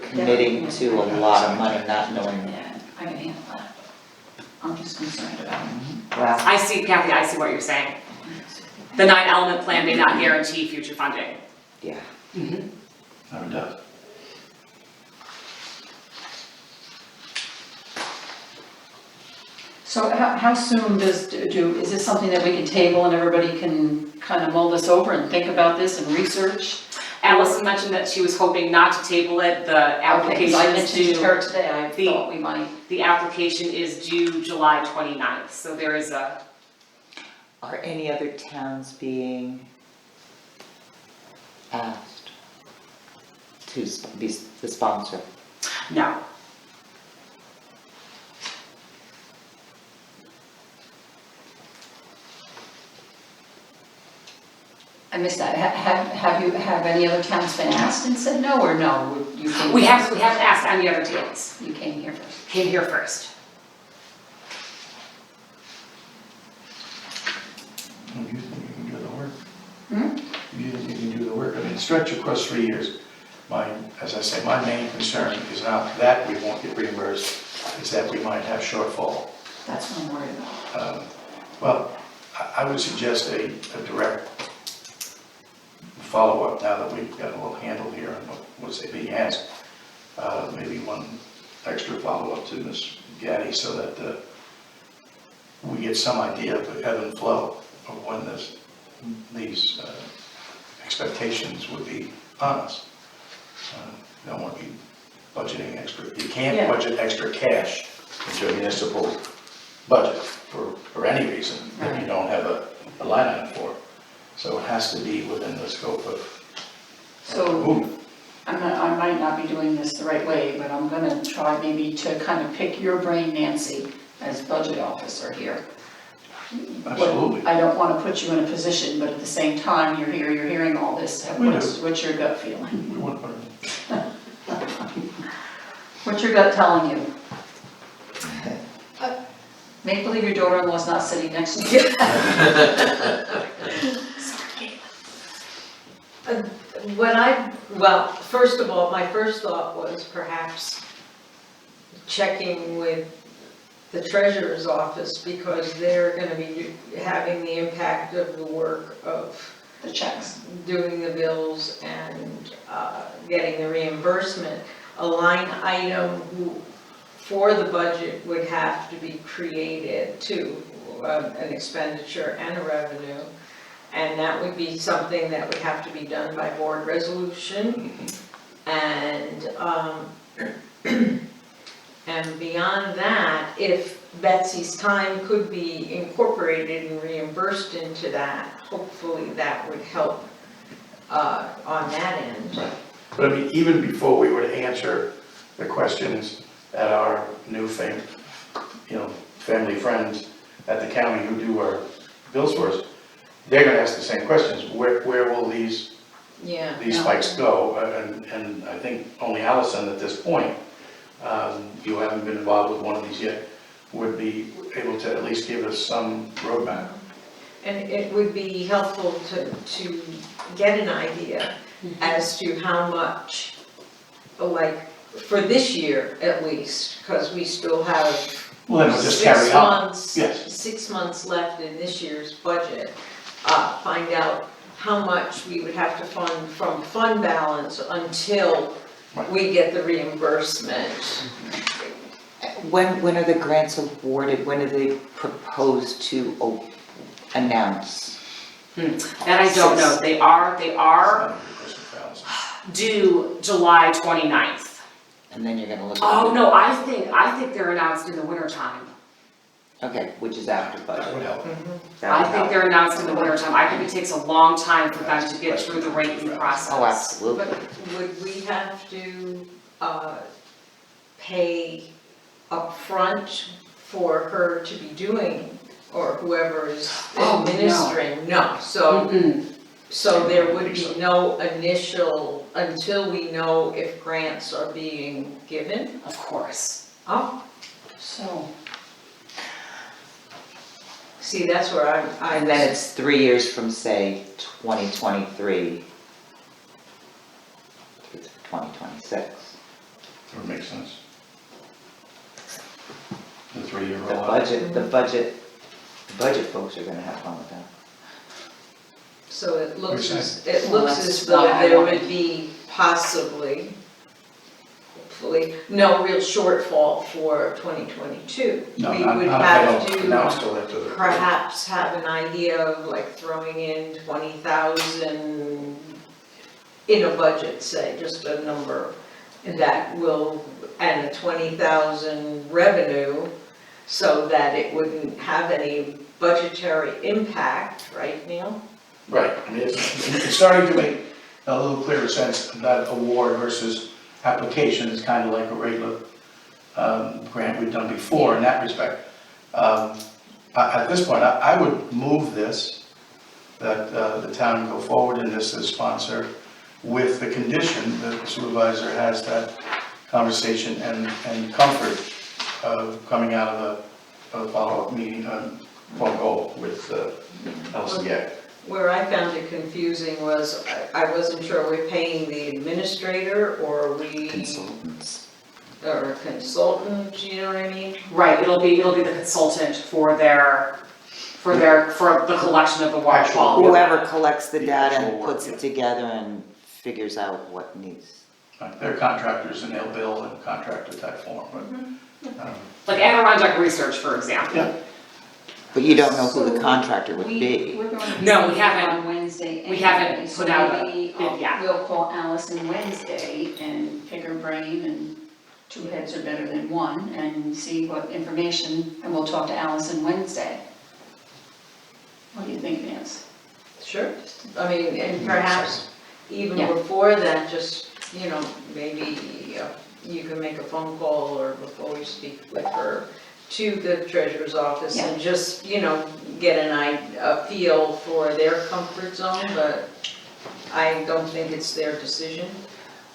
committing to a lot of money, not knowing. Yeah, I can handle that. I'm just concerned about it. Well, I see, Kathy, I see what you're saying. The 9-element plan may not guarantee future funding. yeah. No, it does. So how soon is this something that we can table and everybody can kind of mull this over and think about this and research? Allison mentioned that she was hoping not to table it, the Okay, application I is mentioned to due, her today, I thought we might. the application is due July 29th, so there is a, Are any other towns being asked to be the sponsor? no. I missed that. Have any other towns been asked and said no, or no? You came We first? haven't asked any other towns, You came here first. came here first. You think you can do the work? You think you can do the work? I mean, stretch across 3 years. As I say, my main concern is not that we won't get reimbursed, is that we might have shortfall. That's what I'm worried about. Well, I would suggest a direct follow-up now that we've got a little handle here on what's being asked. Maybe one extra follow-up to Ms. Gaddy so that we get some idea of the ebb and flow of when these expectations would be on us. You don't want to be budgeting extra, you can't budget extra cash into a municipal budget for any reason that you don't have a line item for. So it has to be within the scope of So movement. I might not be doing this the right way, but I'm gonna try maybe to kind of pick your brain, Nancy, as budget officer here. Absolutely. I don't wanna put you in a position, but at the same time, you're here, you're hearing all this. We do. What's your gut feeling? We want to- What's your gut telling you? Make believe your daughter-in-law's not sitting next to you. Well, first of all, my first thought was perhaps checking with the treasurer's office, because they're gonna be having the impact of the work of The checks. doing the bills and getting the reimbursement. A line item for the budget would have to be created too, an expenditure and a revenue. And that would be something that would have to be done by board resolution. And, and beyond that, if Betsy's time could be incorporated and reimbursed into that, hopefully that would help on that end. Right. But I mean, even before we were to answer the questions at our new family friends at the county who do our bills for us, they're gonna ask the same questions. Where will these Yeah. spikes go? And I think only Allison at this point, you haven't been involved with one of these yet, would be able to at least give us some roadmap. And it would be helpful to get an idea as to how much, like, for this year at least, because we still have Well, then we'll just carry on. Yes. 6 months left in this year's budget. Find out how much we would have to fund from fund balance until we get the reimbursement. When are the grants awarded? When are they proposed to announce? That I don't know, they are due July 29th. And then you're gonna look. Oh, no, I think they're announced in the wintertime. Okay, which is after That budget. would help. That I would think help. they're announced in the wintertime. I think it takes a long time for them to get through the rating process. Oh, absolutely. But would we have to pay upfront for her to be doing, or whoever is Oh, no. administering? No, so Mm-mm. so there would be no initial, until we know if grants are being given? Of course. Oh, So, see, that's where I And then it's 3 years from, say, 2023 to 2026. That would make sense. The 3-year The rollout. budget folks are gonna have fun with that. So it looks What are you as, Well, as that's though why I there wanted- would be possibly, hopefully, no real shortfall for 2022. No, We not would if they have don't announce to till after the. perhaps have an idea of like throwing in 20,000 in a budget, say, just a number that will, and a 20,000 revenue, so that it wouldn't have any budgetary impact, right, Neil? Right, I mean, it's starting to make a little clearer sense that award versus application is kind of like a regular grant we've done before in that respect. At this point, I would move this, that the town go forward in this as sponsor, with the condition that the supervisor has that conversation and comfort of coming out of the follow-up meeting, phone call with LCA. Where I found it confusing was, I wasn't sure, we're paying the administrator or we, Consultants. or a consultant, you know what I mean? Right, it'll be the consultant for the collection of the water Actual- quality. Whoever collects the The data actual and work, puts yeah. it together and figures out what needs. They're contractors and they'll bill in contractor type form, but, Like Adirondack Research, for example. yeah. But you don't know who the So contractor would be. We're going to. No, we see haven't. On Wednesday. We haven't anyway, so put out a maybe bid yet. We'll call Allison Wednesday and pick her brain, and 2 heads are better than 1, and see what information, and we'll talk to Allison Wednesday. What do you think, Nancy? Sure. I mean, and perhaps even Yeah. before that, just, you know, maybe you can make a phone call or before we speak with her to the treasurer's office and just, you know, get a feel for their comfort zone, but I don't think it's their decision.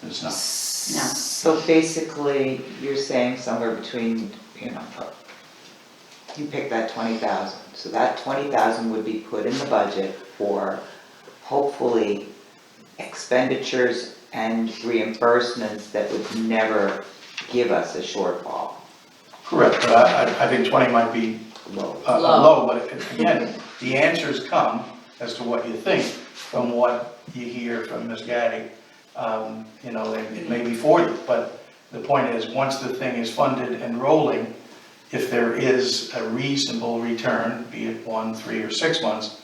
It's not. So basically, you're saying somewhere between, you pick that 20,000. So that 20,000 would be put in the budget for hopefully expenditures and reimbursements that would never give us a shortfall. Correct, but I think 20 might be Low. low, but again, the answers come as to what you think from what you hear from Ms. Gaddy. You know, it may be 40, but the point is, once the thing is funded and rolling, if there is a reasonable return, be it 1, 3, or 6 months,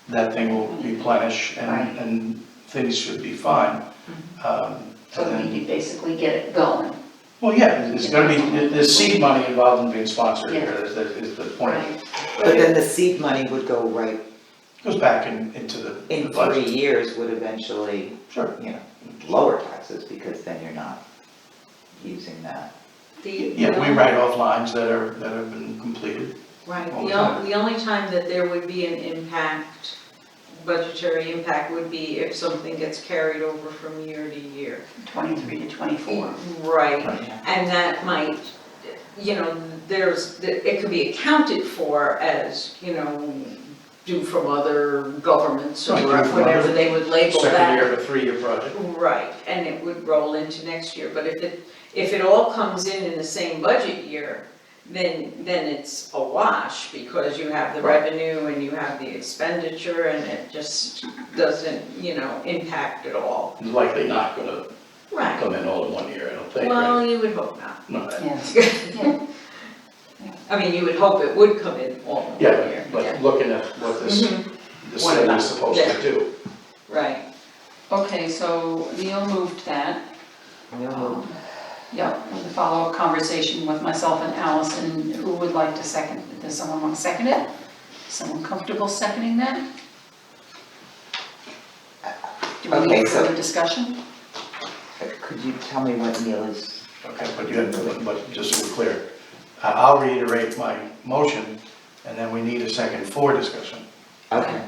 that thing will replenish and things should be fine. So we need to basically get it going. Well, yeah, it's gonna be, there's seed money involved in being sponsored here, is the point. But then the seed money would go right, Goes back into the in 3 budget. years would eventually, Sure. you know, lower taxes, because then you're not using that. Yeah, we write off lines that have been completed. Right, all the time. the only time that there would be an impact, budgetary impact, would be if something gets carried over from year to year. 23 to 24. Right, and that might, you know, it could be accounted for as, you know, due from other governments or Right, due from whatever other they would label that. Second year of a 3-year project. Right, and it would roll into next year, but if it all comes in the same budget year, then it's a wash, because you have the Right. revenue and you have the expenditure, and it just doesn't, you know, impact at all. It's likely not gonna Right, come in all in 1 year, I don't think, well, right? you would hope not. No, Yes. Yeah. I mean, you would hope it would come in all in 1 yeah, year. but looking at what this What city about- is supposed yeah. to do. Right, Okay, so Neil moved that. No, Yep, with a follow-up conversation with myself and Allison. Who would like to second? Does someone want to second it? Someone comfortable seconding that? Do we Okay, need so- further discussion? could you tell me what Neil is? Okay, but just so we're clear, I'll reiterate my motion, and then we need a second for discussion. Okay.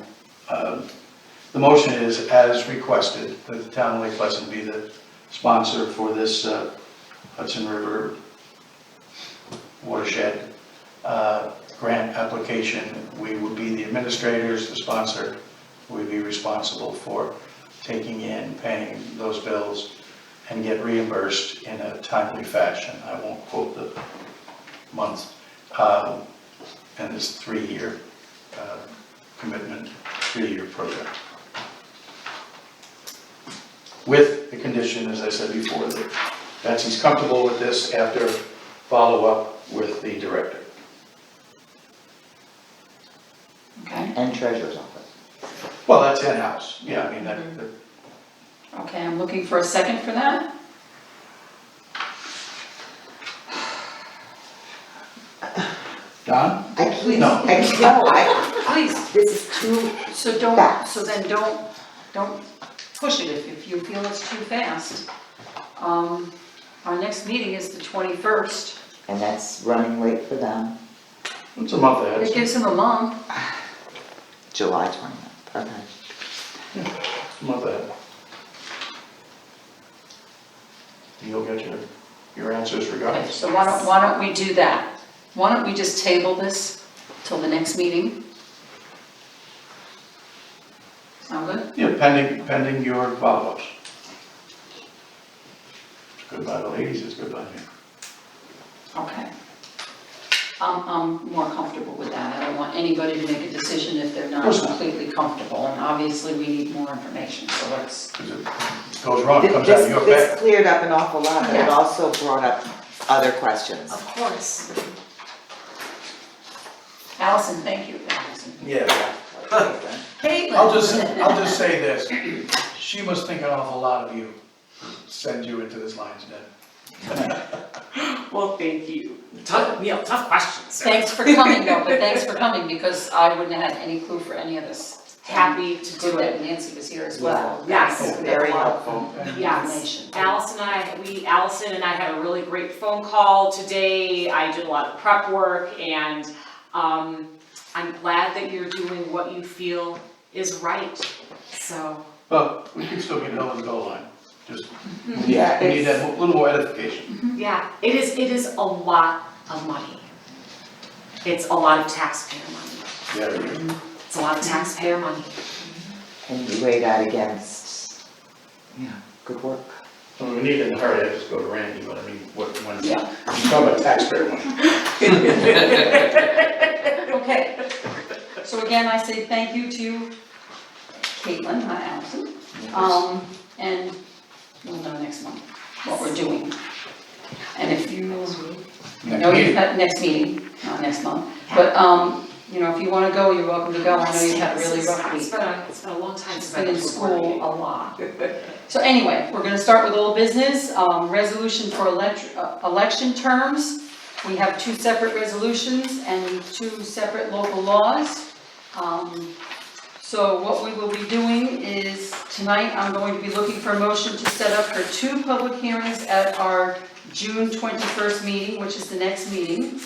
The motion is as requested, that the town of Lake Pleasant be the sponsor for this Hudson River watershed grant application. We would be the administrators, the sponsor. We'd be responsible for taking in, paying those bills, and get reimbursed in a timely fashion. I won't quote the months. And this 3-year commitment, 3-year program. With the condition, as I said before, that Betsy's comfortable with this after follow-up with the director. Okay, And treasurer's office. Well, that's in-house, yeah, I mean, that, okay, I'm looking for a second for that. Don? I can't, No. Please, this is too, so don't, Fast. so then don't push it if you feel it's too fast. Our next meeting is the 21st. and that's running late for them, It's a month It ahead. gives him a month. July 29th, okay. It's a month ahead. You'll get your answers Okay, regardless. so why don't we do that? Why don't we just table this till the next meeting? Sound good? Yeah, pending your follow-ups. It's good by the ladies, it's good by me. Okay. I'm more comfortable with that. I don't want anybody to make a decision if they're not Of course not. completely comfortable. And obviously, we need more information, so let's, Because it goes wrong, it comes out of your This bag. cleared up an awful lot, but it Yeah. also brought up other questions. of course. Allison, thank you, Allison. Yeah. Caitlin. I'll just say this, she must think an awful lot of you, to send you into this lion's den. Well, thank you. Tough, Neil, tough questions. sir. Thanks for coming, though, but thanks for coming, because I wouldn't have had any clue for any of this. Happy to do Good that it. Nancy was here as well. Yes. That's Very a lot of helpful. Yes. information. Allison and I had a really great phone call today. I did a lot of prep work, and I'm glad that you're doing what you feel is right. So, Well, we can still get it over the goal line, just, we Yeah, need it's- that little more edification. yeah, it is a lot of money. It's a lot of taxpayer money. Yeah, It's a lot of taxpayer money. And you weigh that against, good work. Well, we need it in a hurry, I just go to Randy, but I mean, when, Yeah. you talk about taxpayer money. Okay, so again, I say thank you to Caitlin, not Allison. And we'll know next month what we're doing. And if you, I know you've had next meeting, not next month, but, you know, if you wanna go, you're welcome to go. I know you've had a really rough week. It's been a long time It's since I've been been in to a board school meeting. a lot. So anyway, we're gonna start with old business, resolution for election terms. We have 2 separate resolutions and 2 separate local laws. So what we will be doing is, tonight I'm going to be looking for a motion to set up for 2 public hearings at our June 21st meeting, which is the next meeting.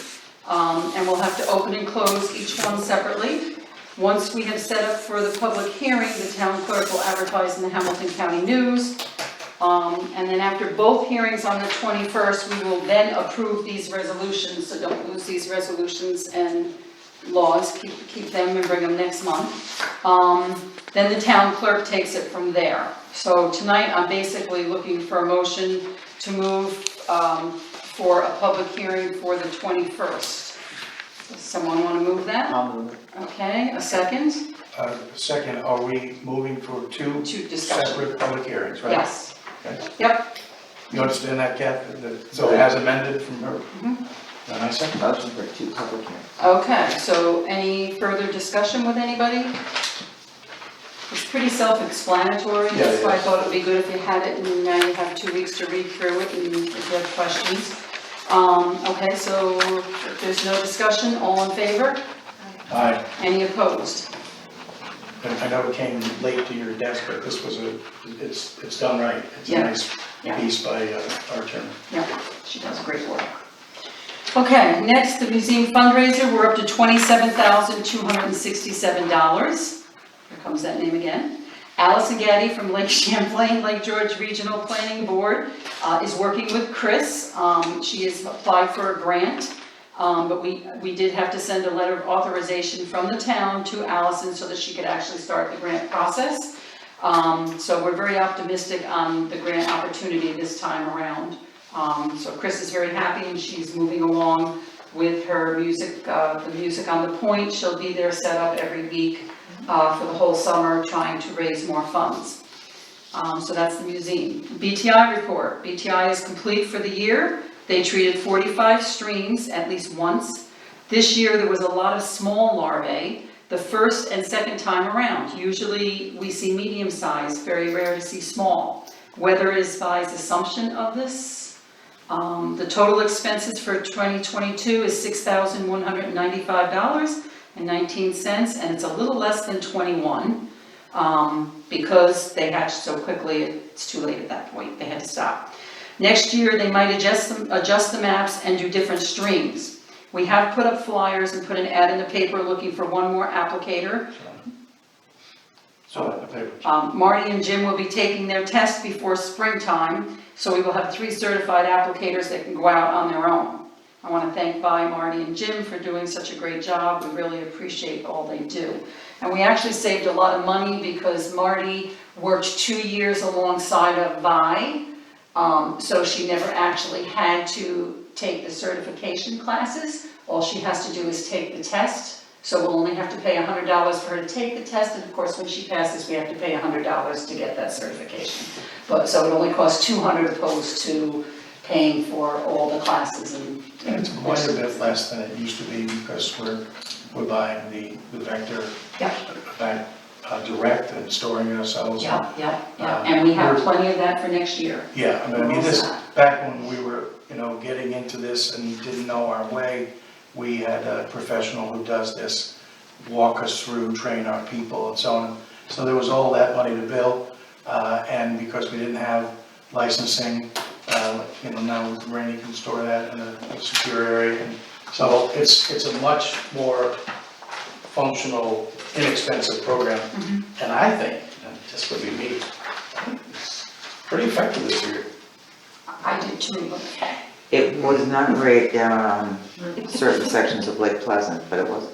And we'll have to open and close each one separately. Once we have set up for the public hearing, the town clerk will advertise in the Hamilton County News. And then after both hearings on the 21st, we will then approve these resolutions, so don't lose these resolutions and laws, keep them and bring them next month. Then the town clerk takes it from there. So tonight, I'm basically looking for a motion to move for a public hearing for the 21st. Does someone want to move that? I'll move. Okay, a second? Second, are we moving for 2 To discussion. separate public hearings, right? Yes. Okay. Yep. You understand that, Kath? So as amended from her? And I second. Motion for 2 public hearings. Okay, so any further discussion with anybody? It's pretty self-explanatory, Yeah, that's it why I is. thought it would be good if you had it, and now you have 2 weeks to read through it, and if you have questions. Okay, so if there's no discussion, all in favor? Aye. Any opposed? I know it came late to your desk, but this was it's done right. It's a Yeah. nice Yeah. piece by our attorney. Yeah, she does great work. Okay, next, the museum fundraiser, we're up to $27,267. Here comes that name again. Allison Gaddy from Lake Champlain, Lake George Regional Planning Board is working with Chris. She has applied for a grant, but we did have to send a letter of authorization from the town to Allison so that she could actually start the grant process. So we're very optimistic on the grant opportunity this time around. So Chris is very happy and she's moving along with her music, the music on the point. She'll be there set up every week for the whole summer, trying to raise more funds. So that's the museum. BTI report. BTI is complete for the year. They treated 45 streams at least once. This year there was a lot of small larvae, the first and second time around. Usually we see medium size, very rare to see small. Weather is Vi's assumption of this. The total expenses for 2022 is $6,195.19, and it's a little less than 21 because they hatched so quickly, it's too late at that point, they had to stop. Next year, they might adjust the maps and do different streams. We have put up flyers and put an ad in the paper looking for one more applicator. So the paper. Marty and Jim will be taking their test before springtime, so we will have 3 certified applicators that can go out on their own. I want to thank Vi, Marty, and Jim for doing such a great job. We really appreciate all they do. And we actually saved a lot of money because Marty worked 2 years alongside of Vi, so she never actually had to take the certification classes. All she has to do is take the test. So we'll only have to pay $100 for her to take the test, and of course, when she passes, we have to pay $100 to get that certification. But, so it only costs $200 opposed to paying for all the classes and. It's quite a bit less than it used to be because we're buying the vector back direct and storing it ourselves. Yeah, and we have plenty of that for next year. Yeah, I mean, this, back when we were, getting into this and didn't know our way, we had a professional who does this, walk us through, train our people and so on. So there was all that money to bill, and because we didn't have licensing, now Randy can store that in a secure area. And so it's a much more functional, inexpensive program. And I think, and this would be me, it's pretty effective this year. I did too, but It was not great down on certain sections of Lake Pleasant, but it was,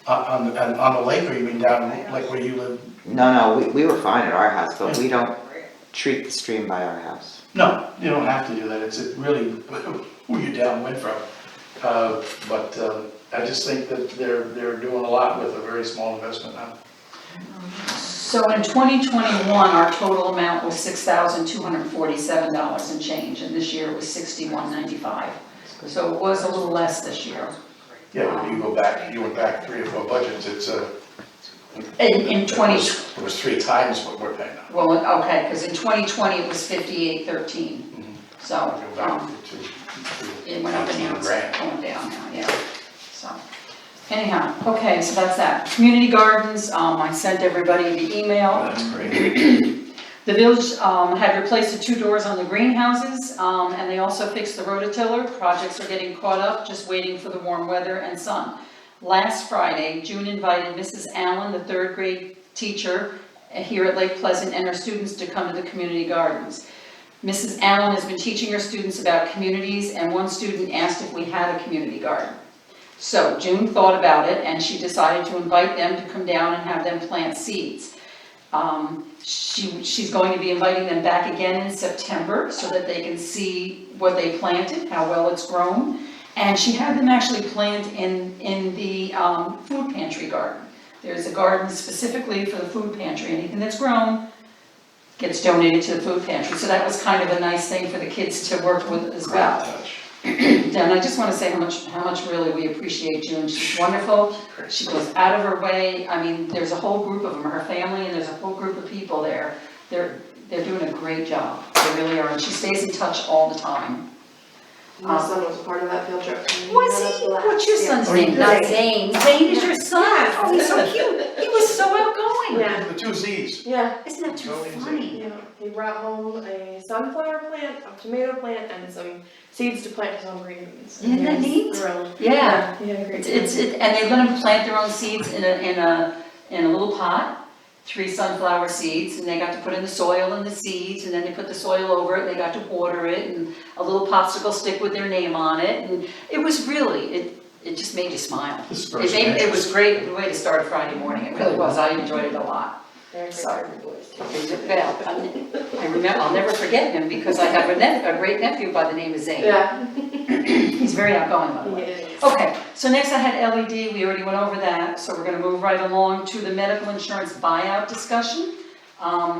On the lake, or you mean down like where you live? no, we were fine at our house, but we don't, treat the stream by our house. No, you don't have to do that, it's really who you downwind from. But I just think that they're doing a lot with a very small investment now. So in 2021, our total amount was $6,247 and change, and this year it was $61.95. So it was a little less this year. Yeah, when you went back 3 or 4 budgets, it's In 20, it was 3 times what we're paying now. well, okay, because in 2020 it was $58.13. So, Go back to it went up and now it's $200,000. going down now, yeah, so. Anyhow, okay, so that's that. Community gardens, I sent everybody the email. That's great. The village had replaced the 2 doors on the greenhouses, and they also fixed the rototiller. Projects are getting caught up, just waiting for the warm weather and sun. Last Friday, June invited Mrs. Allen, the 3rd grade teacher here at Lake Pleasant, and her students to come to the community gardens. Mrs. Allen has been teaching her students about communities, and one student asked if we had a community garden. So June thought about it, and she decided to invite them to come down and have them plant seeds. She's going to be inviting them back again in September so that they can see what they planted, how well it's grown. And she had them actually plant in the food pantry garden. There's a garden specifically for the food pantry. Anything that's grown gets donated to the food pantry. So that was kind of a nice thing for the kids to work with as well. And I just want to say how much really we appreciate June. She's wonderful. She goes out of her way. I mean, there's a whole group of them, her family, and there's a whole group of people there. They're doing a great job. They really are. And she stays in touch all the time. My son was a part of that field trip. Was he? What's your son's name? Not Zane. Zane is your son? Oh, he's so cute. He was so outgoing. Yeah. The 2 Z's. Yeah. Isn't that too funny? Yeah, he brought home a sunflower plant, a tomato plant, and some seeds to plant his own green beans. Isn't that He was neat? Thrilled. Yeah. He had a great And they let them plant their own seeds in a little pot. 3 sunflower seeds, and they got to put in the soil and the seeds, and then they put the soil over it, and they got to water it, and a little popsicle stick with their name on it, and it was really, it just made you smile. It was great way to start a Friday morning, it really was, I enjoyed it a lot. They're great So- for boys too. Well, I remember, I'll never forget him, because I have a great nephew by the name of Zane. Yeah. He's very outgoing, by the way. He is. Okay, so next I had LED, we already went over that, so we're gonna move right along to the medical insurance buyout discussion.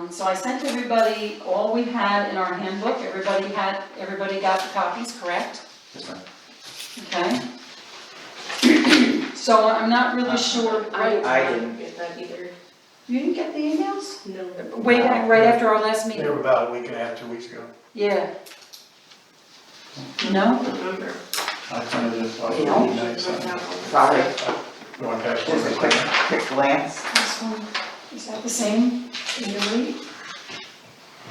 So I sent everybody all we had in our handbook, everybody got the copies, correct? Yes, ma'am. Okay. So I'm not really sure, right, I didn't. get that either. you didn't get the emails? No. Way back, right after our last They were meeting? about a week and a half, 2 weeks ago. Yeah. I No? don't remember. I printed it off You the know? midnight, so. Sorry, You want to pass just a one? quick glance. This one, is that the same? Can you read?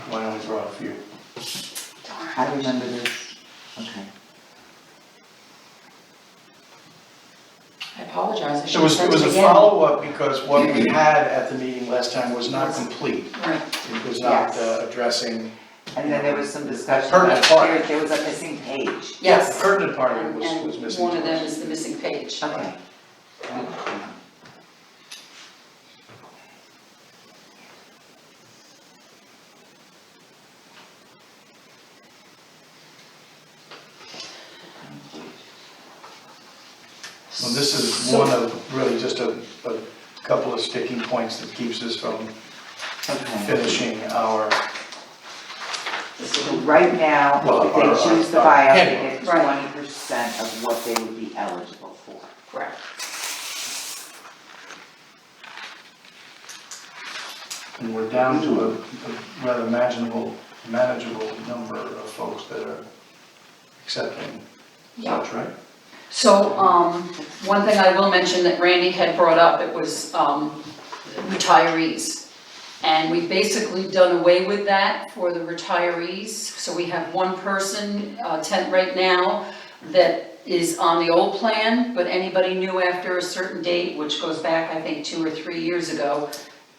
Why only brought a few? Darn. I remember this. Okay. I apologize, I It should was, have it sent was it a again. follow-up because what we had at the meeting last time was not complete. Right. It was not Yes. addressing, And then there was some discussion Pertinent about, part. there was a missing page. Yes. the pertinent part of it And was missing. one of them is the missing page. Okay. Well, this is one of really just a couple of sticking points that keeps us from Okay. finishing our, So right now, Well, if they our- choose the our buyout, they handbook. get Right. 20% of what they would be eligible for. Correct. and we're down to a rather manageable number of folks that are accepting Yeah. such, right? So, one thing I will mention that Randy had brought up, it was, retirees. And we've basically done away with that for the retirees. So we have one person, tent right now, that is on the old plan, but anybody new after a certain date, which goes back, I think, 2 or 3 years ago,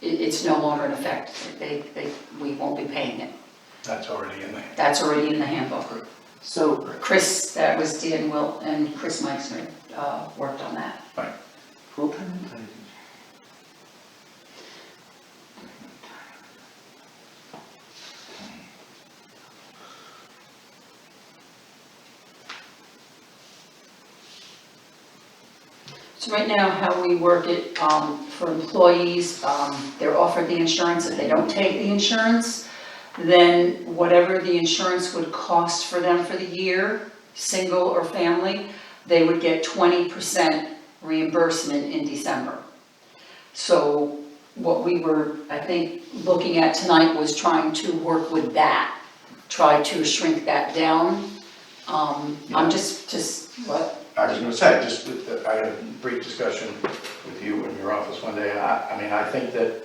it's no longer in effect. We won't be paying it. That's already in there. That's already in the handbook. So, Chris, that was Dan Wilt and Chris Meixner, worked on that. full-time employees. So right now, how we work it, for employees, they're offered the insurance. If they don't take the insurance, then whatever the insurance would cost for them for the year, single or family, they would get 20% reimbursement in December. So what we were, I think, looking at tonight was trying to work with that, try to shrink that down. I'm just, what? I was gonna say, just, I had a brief discussion with you in your office one day. I mean, I think that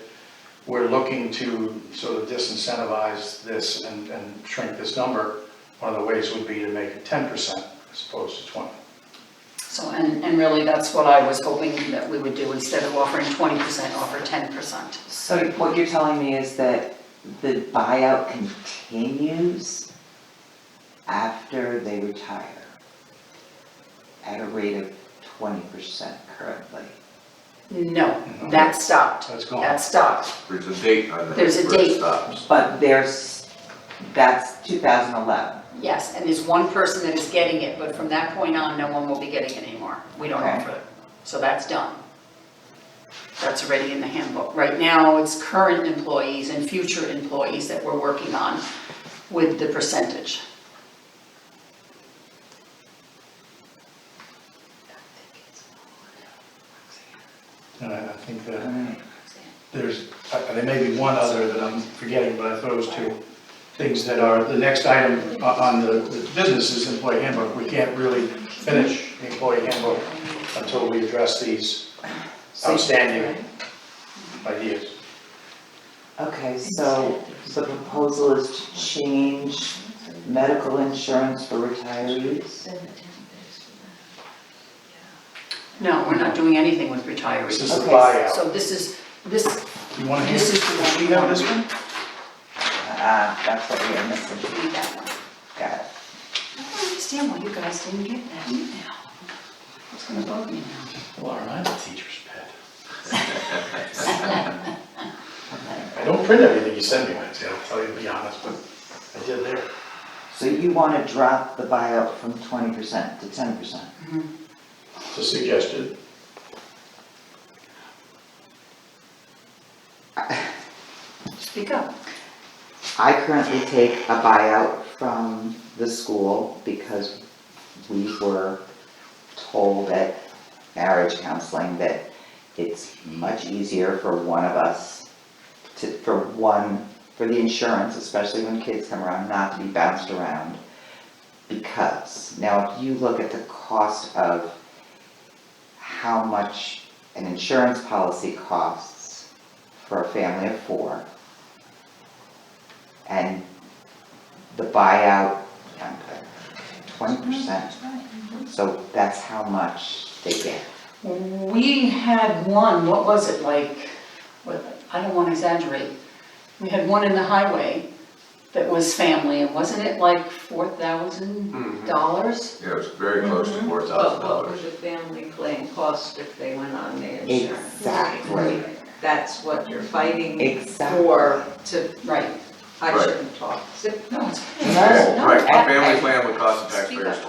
we're looking to sort of disincentivize this and shrink this number. One of the ways would be to make it 10% as opposed to 20. So, and really, that's what I was hoping that we would do, instead of offering 20%, offer 10%. So what you're telling me is that the buyout continues after they retire at a rate of 20% currently? No, that stopped. That's gone. That stopped. There's a date on that. There's a where it date. stops. But that's 2011. Yes, and there's one person that is getting it, but from that point on, no one will be getting it anymore. We don't Okay. offer it. So that's done. That's already in the handbook. Right now, it's current employees and future employees that we're working on with the percentage. And I think that there may be one other that I'm forgetting, but I thought it was two things that are, the next item on the business is employee handbook. We can't really finish the employee handbook until we address these outstanding ideas. Okay, so the proposal is to change medical insurance for retirees? No, we're not doing anything with retirees. This is the Okay, buyout. So this is, You want to this is the Does one she we have want. this one? That's what we are missing. Read that one. Got it. I don't understand why you guys didn't get that email. It's gonna bug me now. Laura, I have a teacher's pet. I don't print everything you send me, Lindsay, I'll tell you to be honest, but I did there. So you want to drop the buyout from 20% to 10%? It's a suggestion. Speak up. I currently take a buyout from the school because we were told at marriage counseling that it's much easier for one of us for the insurance, especially when kids come around, not to be bounced around. Because now if you look at the cost of how much an insurance policy costs for a family of 4, and the buyout, 20%. So that's how much they get. We had one, what was it, like, I don't want to exaggerate. We had one in the highway that was family, and wasn't it like $4,000? Yeah, it was very close to But what would $4,000. the family plan cost if they went on the insurance? Exactly. That's what you're fighting Exactly. for, to, Right. I Right. shouldn't talk. No, it's. No, Right, I- our family plan would cost the Speak taxpayers up.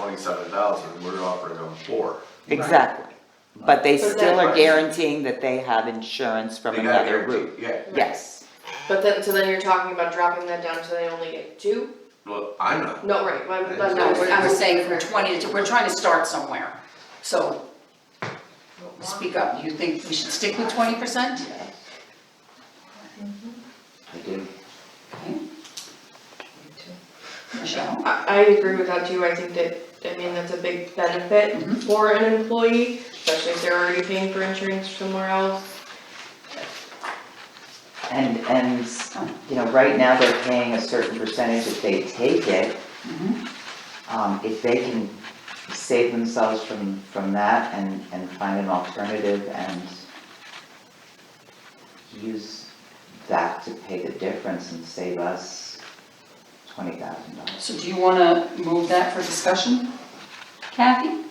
$27,000, we're offering them $4,000. Exactly. But they But still that- are guaranteeing that they have insurance from They got another guaranteed, route. yeah. Yes. But then, so then you're talking about dropping that down so they only get 2? Well, I'm not. No, right, I'm No, not. I was saying from 20 to, we're trying to start somewhere. So, speak up. You think we should stick with 20%? I do. Michelle? I agree with that too, I think that, I mean, that's a big benefit for an employee, especially if they're already paying for insurance somewhere else. And, you know, right now they're paying a certain percentage if they take it. If they can save themselves from that and find an alternative and use that to pay the difference and save us $20,000. So do you want to move that for discussion? Kathy?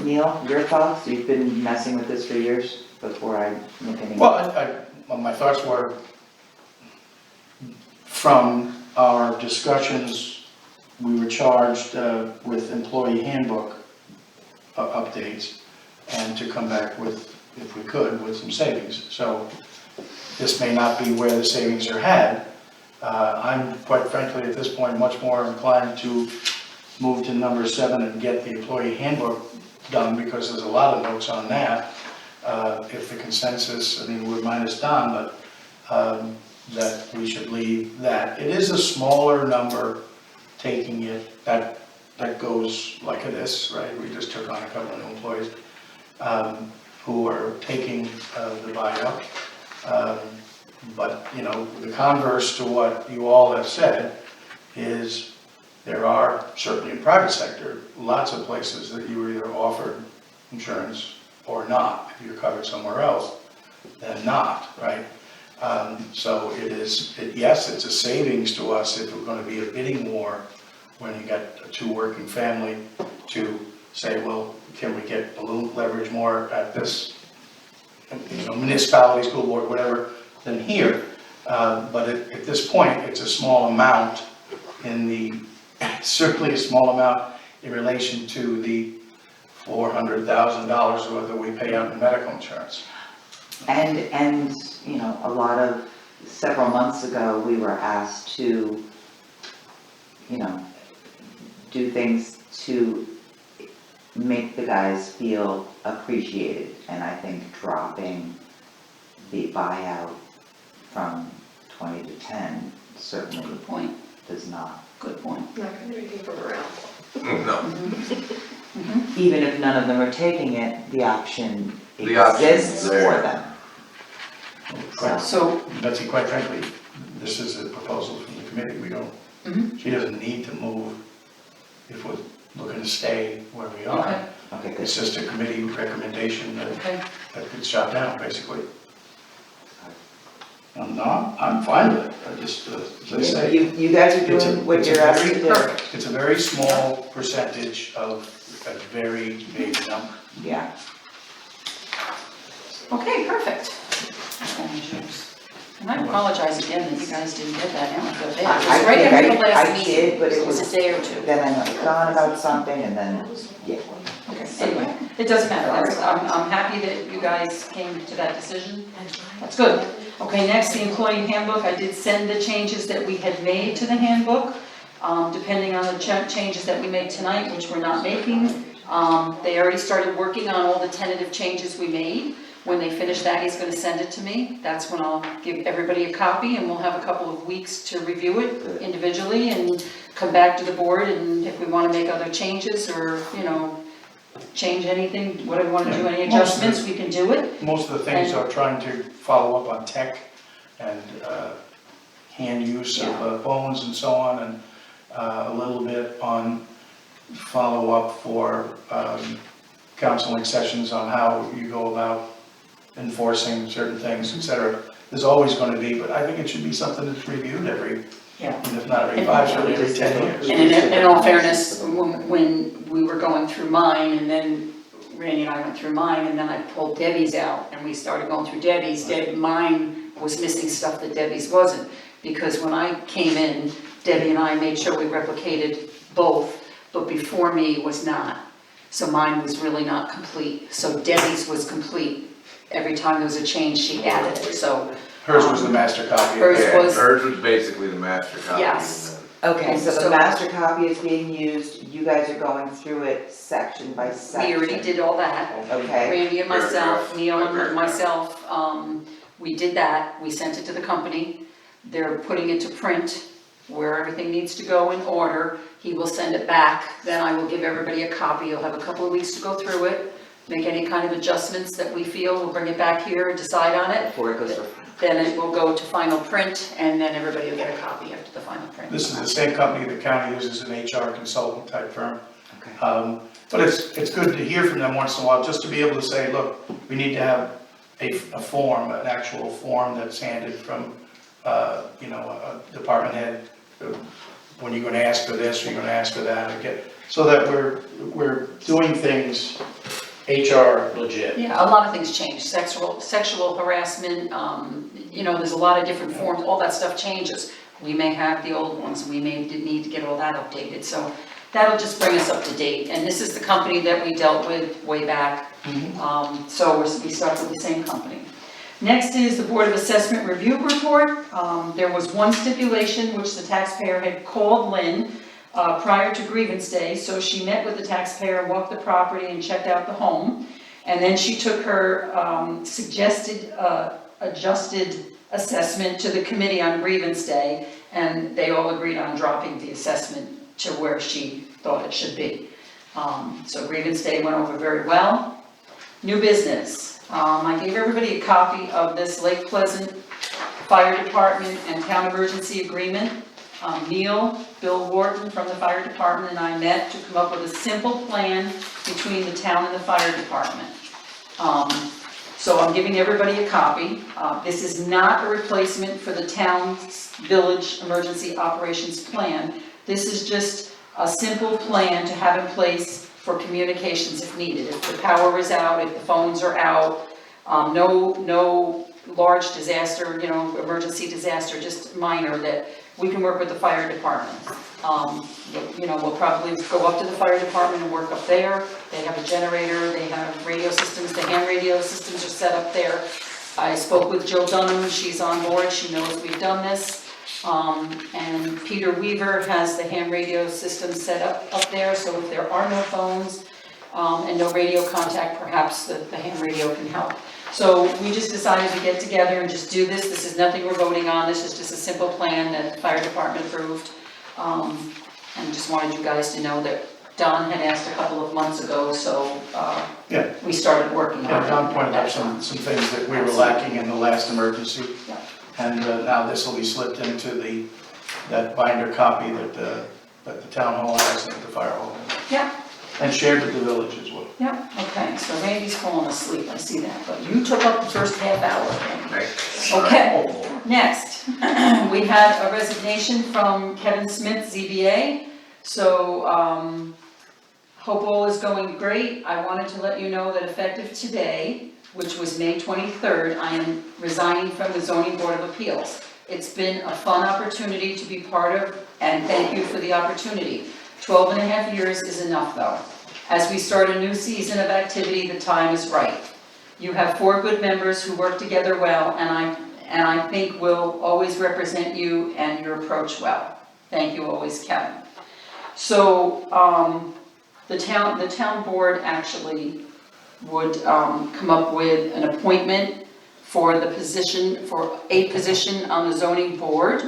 Neil, your thoughts? You've been messing with this for years before I look any. Well, my thoughts were, from our discussions we were charged with employee handbook updates and to come back with, if we could, with some savings. So this may not be where the savings are had. I'm quite frankly at this point much more inclined to move to number 7 and get the employee handbook done because there's a lot of notes on that. If the consensus, I mean, we're minus Don, but that we should leave that. It is a smaller number taking it, that goes like this, right? We just took on a couple of new employees who are taking the buyout. But, you know, the converse to what you all have said is there are, certainly in private sector, lots of places that you are either offered insurance or not. If you're covered somewhere else, then not, right? So it is, yes, it's a savings to us if we're going to be a bidding war when you got a 2 working family to say, well, can we get a little leverage more at this, you know, municipality, school board, whatever, than here. But at this point, it's a small amount in the, certainly a small amount in relation to the $400,000 or that we pay out in medical insurance. And, you know, several months ago, we were asked to, you know, do things to make the guys feel appreciated. And I think dropping the buyout from 20 to 10 certainly Good point, does not. good point. Not gonna do anything for morale. No, Even if none of them are taking it, the option The option's exists for there. them. So, Betsy, quite frankly, this is a proposal from the committee. We don't, she doesn't need to move if we're looking to stay where we are. okay, Okay, good. It's just a committee recommendation that okay. gets shot down, basically. I'm fine with it. I just, as I say, You guys are it's doing what it's you're asked to do. Perfect. It's a very small percentage of a very big number. Yeah. Okay, perfect. And I apologize again that you guys didn't get that, now I feel bad. It I was right think after the I last meeting. did, but it It was was- a day or two. Then I know gone about something and then, yeah. Okay, anyway, it doesn't matter, I'm happy that you guys came to that decision, that's good. Okay, next, the employee handbook, I did send the changes that we had made to the handbook, depending on the changes that we make tonight, which we're not making. They already started working on all the tentative changes we made. When they finish that, he's gonna send it to me, that's when I'll give everybody a copy, and we'll have a couple of weeks to review it individually and come back to the board, and if we wanna make other changes or, you know, change anything, whatever we wanna do, any adjustments, we can do it. Most of the things are trying to follow up on tech and hand use of phones and so on, and a little bit on follow-up for counseling sessions on how you go about enforcing certain things, et cetera. There's always going to be, but I think it should be something that's reviewed every, Yeah. and if not every 5, certainly every 10 years. And in all fairness, when we were going through mine, and then Randy and I went through mine, and then I pulled Debbie's out, and we started going through Debbie's, mine was missing stuff that Debbie's wasn't, because when I came in, Debbie and I made sure we replicated both, but before me was not. So mine was really not complete, so Debbie's was complete. Every time there was a change, she added it, so. Hers was the master copy. Hers yeah, was- hers was basically the master copy. Yes. Okay, so So- the master copy is being used, you guys are going through it section by section. We already did all that. Okay, Randy and myself, Paragraph Neil by and paragraph. myself, we did that, we sent it to the company. They're putting it to print where everything needs to go in order. He will send it back, then I will give everybody a copy. You'll have a couple of weeks to go through it, make any kind of adjustments that we feel, we'll bring it back here and decide on it. before it goes to, Then it will go to final print, and then everybody will get a copy after the final print. This is the same company the county uses, an HR consultant type firm. okay. But it's good to hear from them once in a while, just to be able to say, look, we need to have a form, an actual form that's handed from, you know, a department head. When you're gonna ask for this, you're gonna ask for that, okay? So that we're doing things HR legit. Yeah, a lot of things change, sexual harassment, you know, there's a lot of different forms, all that stuff changes. We may have the old ones, we may need to get all that updated, so that'll just bring us up to date. And this is the company that we dealt with way back, so we start with the same company. Next is the Board of Assessment Review Report. There was one stipulation which the taxpayer had called Lynn prior to grievance day, so she met with the taxpayer, walked the property and checked out the home. And then she took her suggested adjusted assessment to the committee on grievance day, and they all agreed on dropping the assessment to where she thought it should be. So grievance day went over very well. New business. I gave everybody a copy of this Lake Pleasant Fire Department and Town Emergency Agreement. Neil, Bill Wharton from the fire department and I met to come up with a simple plan between the town and the fire department. So I'm giving everybody a copy. This is not a replacement for the town's village emergency operations plan. This is just a simple plan to have in place for communications if needed. If the power is out, if the phones are out, no large disaster, emergency disaster, just minor, that we can work with the fire department. We'll probably go up to the fire department and work up there. They have a generator, they have radio systems, the hand radio systems are set up there. I spoke with Jill Dunham, she's on board, she knows we've done this. And Peter Weaver has the ham radio system set up there, so if there are no phones and no radio contact, perhaps the ham radio can help. So we just decided to get together and just do this. This is nothing we're voting on, this is just a simple plan that the fire department approved. And just wanted you guys to know that Don had asked a couple of months ago, so Yeah. we started working on it. Yeah, Don pointed out some things that we were lacking in the last emergency. Yeah. And now this will be slipped into that binder copy that the town hall has and the fire hall. Yeah. And shared with the village as well. Yeah, okay, so Randy's falling asleep, I see that, but you took up the first half hour, Randy. Okay, next, we had a resignation from Kevin Smith, ZBA. So, hope all is going great. I wanted to let you know that effective today, which was May 23rd, I am resigning from the Zoning Board of Appeals. It's been a fun opportunity to be part of, and thank you for the opportunity. 12 and a half years is enough though. As we start a new season of activity, the time is right. You have 4 good members who work together well, and I think will always represent you and your approach well. Thank you always, Kevin. So, the town board actually would come up with an appointment for a position on the zoning board.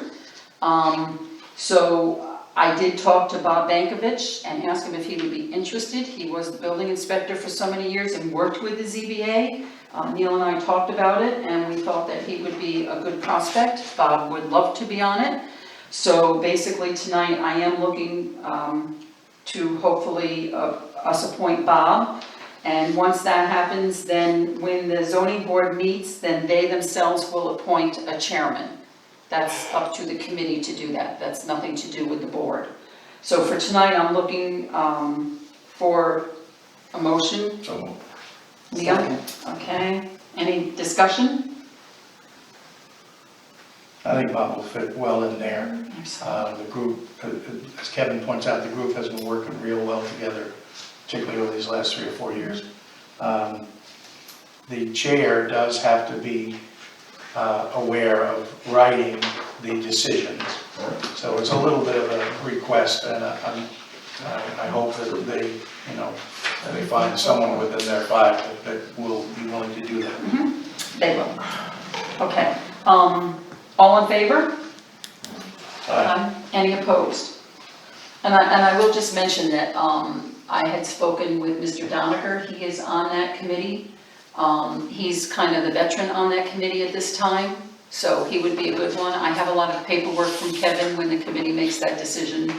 So I did talk to Bob Bankovich and asked him if he would be interested. He was the building inspector for so many years and worked with the ZBA. Neil and I talked about it and we thought that he would be a good prospect. Bob would love to be on it. So basically tonight I am looking to hopefully us appoint Bob. And once that happens, then when the zoning board meets, then they themselves will appoint a chairman. That's up to the committee to do that. That's nothing to do with the board. So for tonight, I'm looking for a motion. So moved. Neil? Okay. Any discussion? I think Bob will fit well in there. The group, as Kevin points out, the group has been working real well together, particularly over these last 3 or 4 years. The chair does have to be aware of writing the decisions. So it's a little bit of a request, and I hope that they, that they find someone within their 5 that will be willing to do that. Mm-hmm. They will. Okay. All in favor? Any opposed? And I will just mention that I had spoken with Mr. Doniger. He is on that committee. He's kind of the veteran on that committee at this time, so he would be a good one. I have a lot of paperwork from Kevin when the committee makes that decision.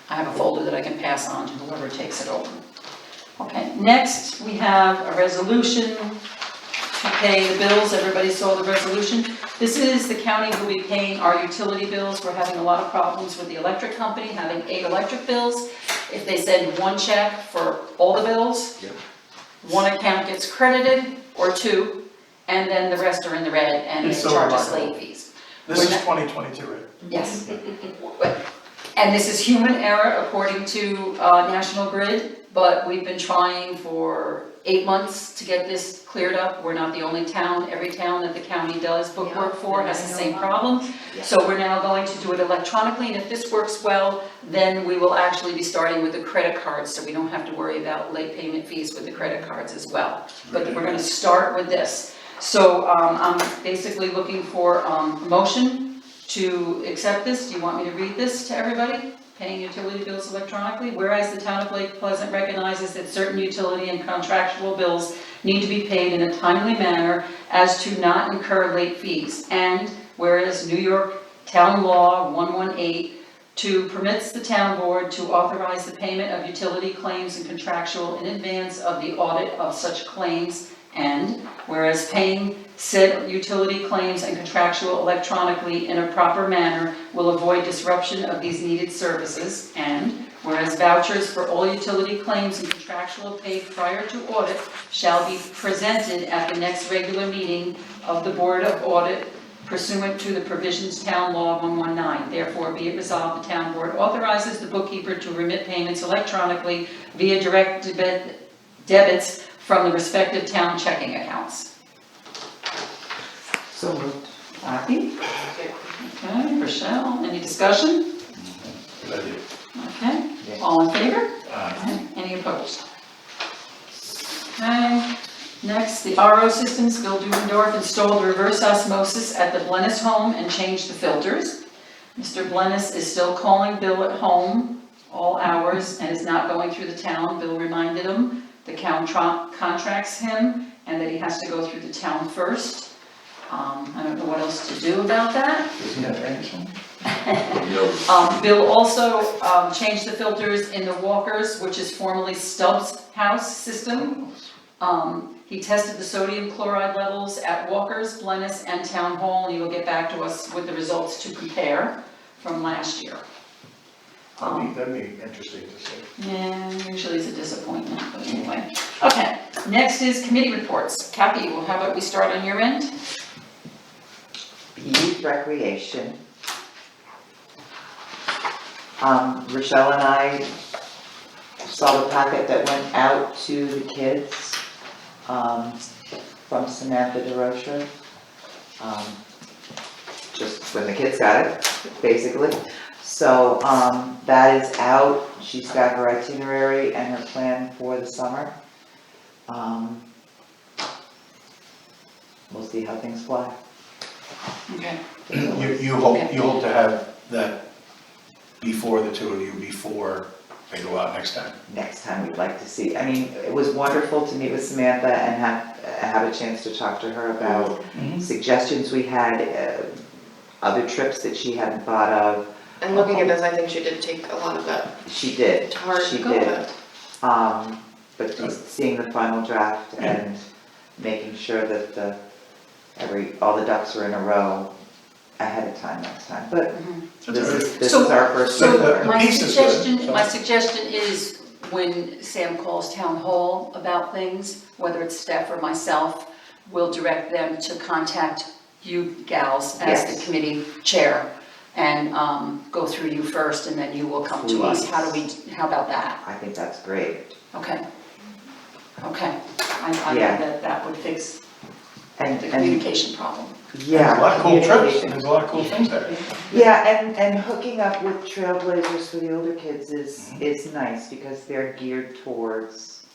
I have a folder that I can pass on to whoever takes it over. Okay, next we have a resolution to pay the bills. Everybody saw the resolution. This is the county who will be paying our utility bills. We're having a lot of problems with the electric company, having 8 electric bills. If they send 1 check for all the bills, 1 account gets credited, or 2, and then the rest are in the red and they charge us late fees. This is 2022, right? Yes. And this is human error according to National Grid, but we've been trying for 8 months to get this cleared up. We're not the only town, every town that the county does book work for has the same problem. So we're now going to do it electronically, and if this works well, then we will actually be starting with the credit cards, so we don't have to worry about late payment fees with the credit cards as well. But we're gonna start with this. So I'm basically looking for a motion to accept this. Do you want me to read this to everybody? Paying utility bills electronically. Whereas the town of Lake Pleasant recognizes that certain utility and contractual bills need to be paid in a timely manner as to not incur late fees. And whereas New York Town Law 118 permits the town board to authorize the payment of utility claims and contractual in advance of the audit of such claims. And whereas paying said utility claims and contractual electronically in a proper manner will avoid disruption of these needed services. And whereas vouchers for all utility claims and contractual paid prior to audit shall be presented at the next regular meeting of the Board of Audit pursuant to the provisions Town Law 119. Therefore, be it resolved, the town board authorizes the bookkeeper to remit payments electronically via direct debits from the respective town checking accounts. So moved. Kathy? Okay, Rochelle, any discussion? Good idea. Okay, Yes. all in favor? Aye. Any opposed? Okay, next, the RO systems, Bill Dubendorf installed reverse osmosis at the Blennis home and changed the filters. Mr. Blennis is still calling Bill at home all hours and is not going through the town. Bill reminded him the town contracts him and that he has to go through the town first. I don't know what else to do about that. Does he have ransom? Bill also changed the filters in the Walkers, which is formerly Stubbs House system. He tested the sodium chloride levels at Walkers, Blennis, and Town Hall, and he will get back to us with the results to compare from last year. That'd be interesting to see. Yeah, usually it's a disappointment, but anyway. Okay, next is committee reports. Kathy, well, how about we start on your end? Youth recreation. Rochelle and I saw the packet that went out to the kids from Samantha DeRocher. Just when the kids got it, basically. So that is out. She's got her itinerary and her plan for the summer. We'll see how things fly. Okay. You hope to have that before the two of you, before they go out next time? Next time we'd like to see. I mean, it was wonderful to meet with Samantha and have a chance to talk to her about suggestions we had, other trips that she hadn't thought of. And looking at this, I think she did take a lot of that She did. to heart. She did. But just seeing the final draft and making sure that all the ducks are in a row ahead of time next time. But this is our first. So The my piece is good, suggestion, so- my suggestion is when Sam calls town hall about things, whether it's Steph or myself, we'll direct them to contact you gals as the Yes. committee chair and go through you first and then you will come to us. Please. How about that? I think that's great. Okay. Okay. I Yeah. know that would fix And the communication problem. yeah. There's a lot of cool trips, communication. there's a lot of cool things there. Yeah, and hooking up with Trailblazers for the older kids is nice because they're geared towards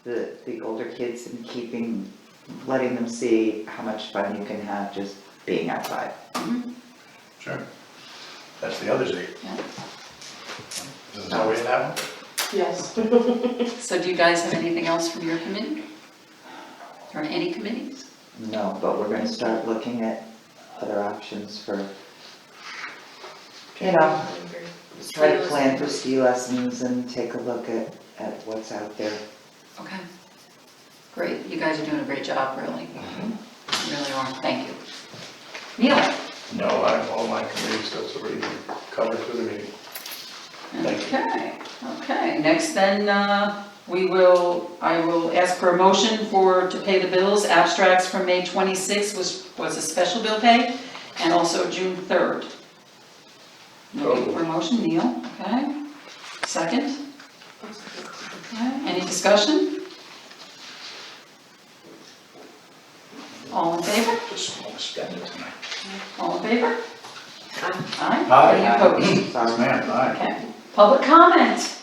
the older kids and letting them see how much fun you can have just being outside. Sure. That's the other Z. Yeah. Is that way in that one? Yes. So do you guys have anything else from your committee? Or any committees? No, but we're gonna start looking at other options for, you know, try to plan for ski lessons and take a look at what's out there. Okay. Great, you guys are doing a great job, really. You really are, thank you. Neil? No, all my committee stuff's already been covered through the meeting. Thank you. Okay, next then, I will ask for a motion to pay the bills. Abstracts from May 26th was a special bill pay, and also June 3rd. Looking for a motion, Neil, okay. Second? Okay, any discussion? All in favor? Just want to spend it tonight. All in favor? Aye. Aye. Any opposed? Yes, ma'am, aye. Okay, public comment.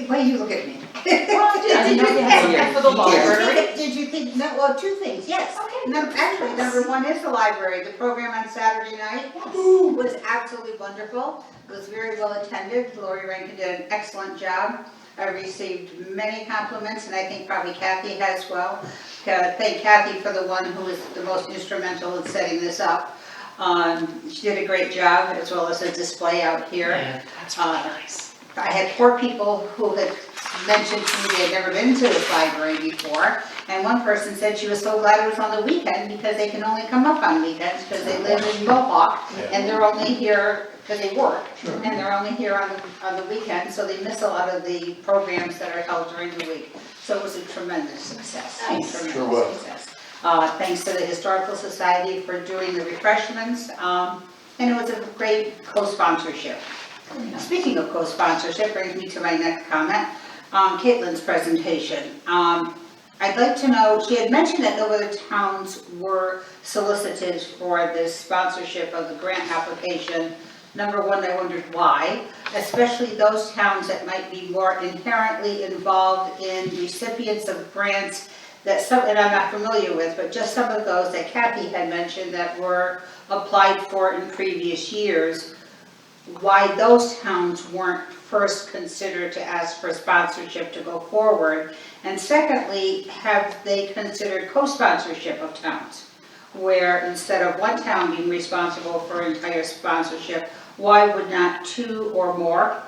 Why you look at me? Well, I didn't know you had something for the library. Did you think, no, well, two things, yes. Okay. Actually, number one is the library, the program on Saturday night was absolutely wonderful. It was very well attended, Lori Rankin did an excellent job. I received many compliments, and I think probably Kathy has as well. Thank Kathy for the one who was the most instrumental in setting this up. She did a great job, as well as a display out here. Yeah, that's really nice. I had 4 people who had mentioned to me they had never been to this library before, and one person said she was so glad it was on the weekend because they can only come up on weekends because they live in Mohawk and they're only here because they work, and they're only here on the weekend, so they miss a lot of the programs that are held during the week. So it was a tremendous success. Nice. Sure was. Success. Thanks to the Historical Society for doing the refreshments, and it was a great co-sponsorship. Speaking of co-sponsorship, brings me to my next comment, Caitlin's presentation. I'd like to know, she had mentioned that no other towns were solicited for this sponsorship of the grant application. Number one, I wondered why, especially those towns that might be more inherently involved in recipients of grants that some, and I'm not familiar with, but just some of those that Kathy had mentioned that were applied for in previous years. Why those towns weren't first considered to ask for sponsorship to go forward. And secondly, have they considered co-sponsorship of towns? Where instead of one town being responsible for entire sponsorship, why would not 2 or more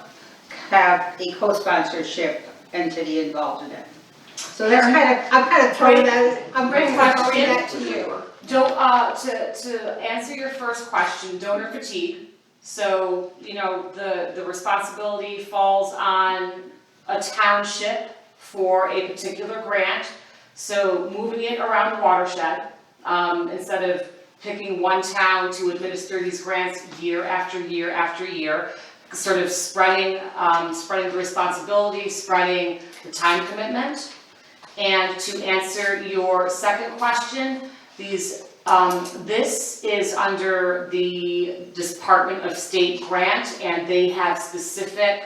have a co-sponsorship entity involved in it? So that's I'm kind of throwing that, I'm bringing that to you. To answer your first question, donor fatigue. So, you know, the responsibility falls on a township for a particular grant. So moving it around the watershed, instead of picking one town to administer these grants year after year after year, sort of spreading the responsibility, spreading the time commitment. And to answer your second question, this is under the Department of State grant, and they have specific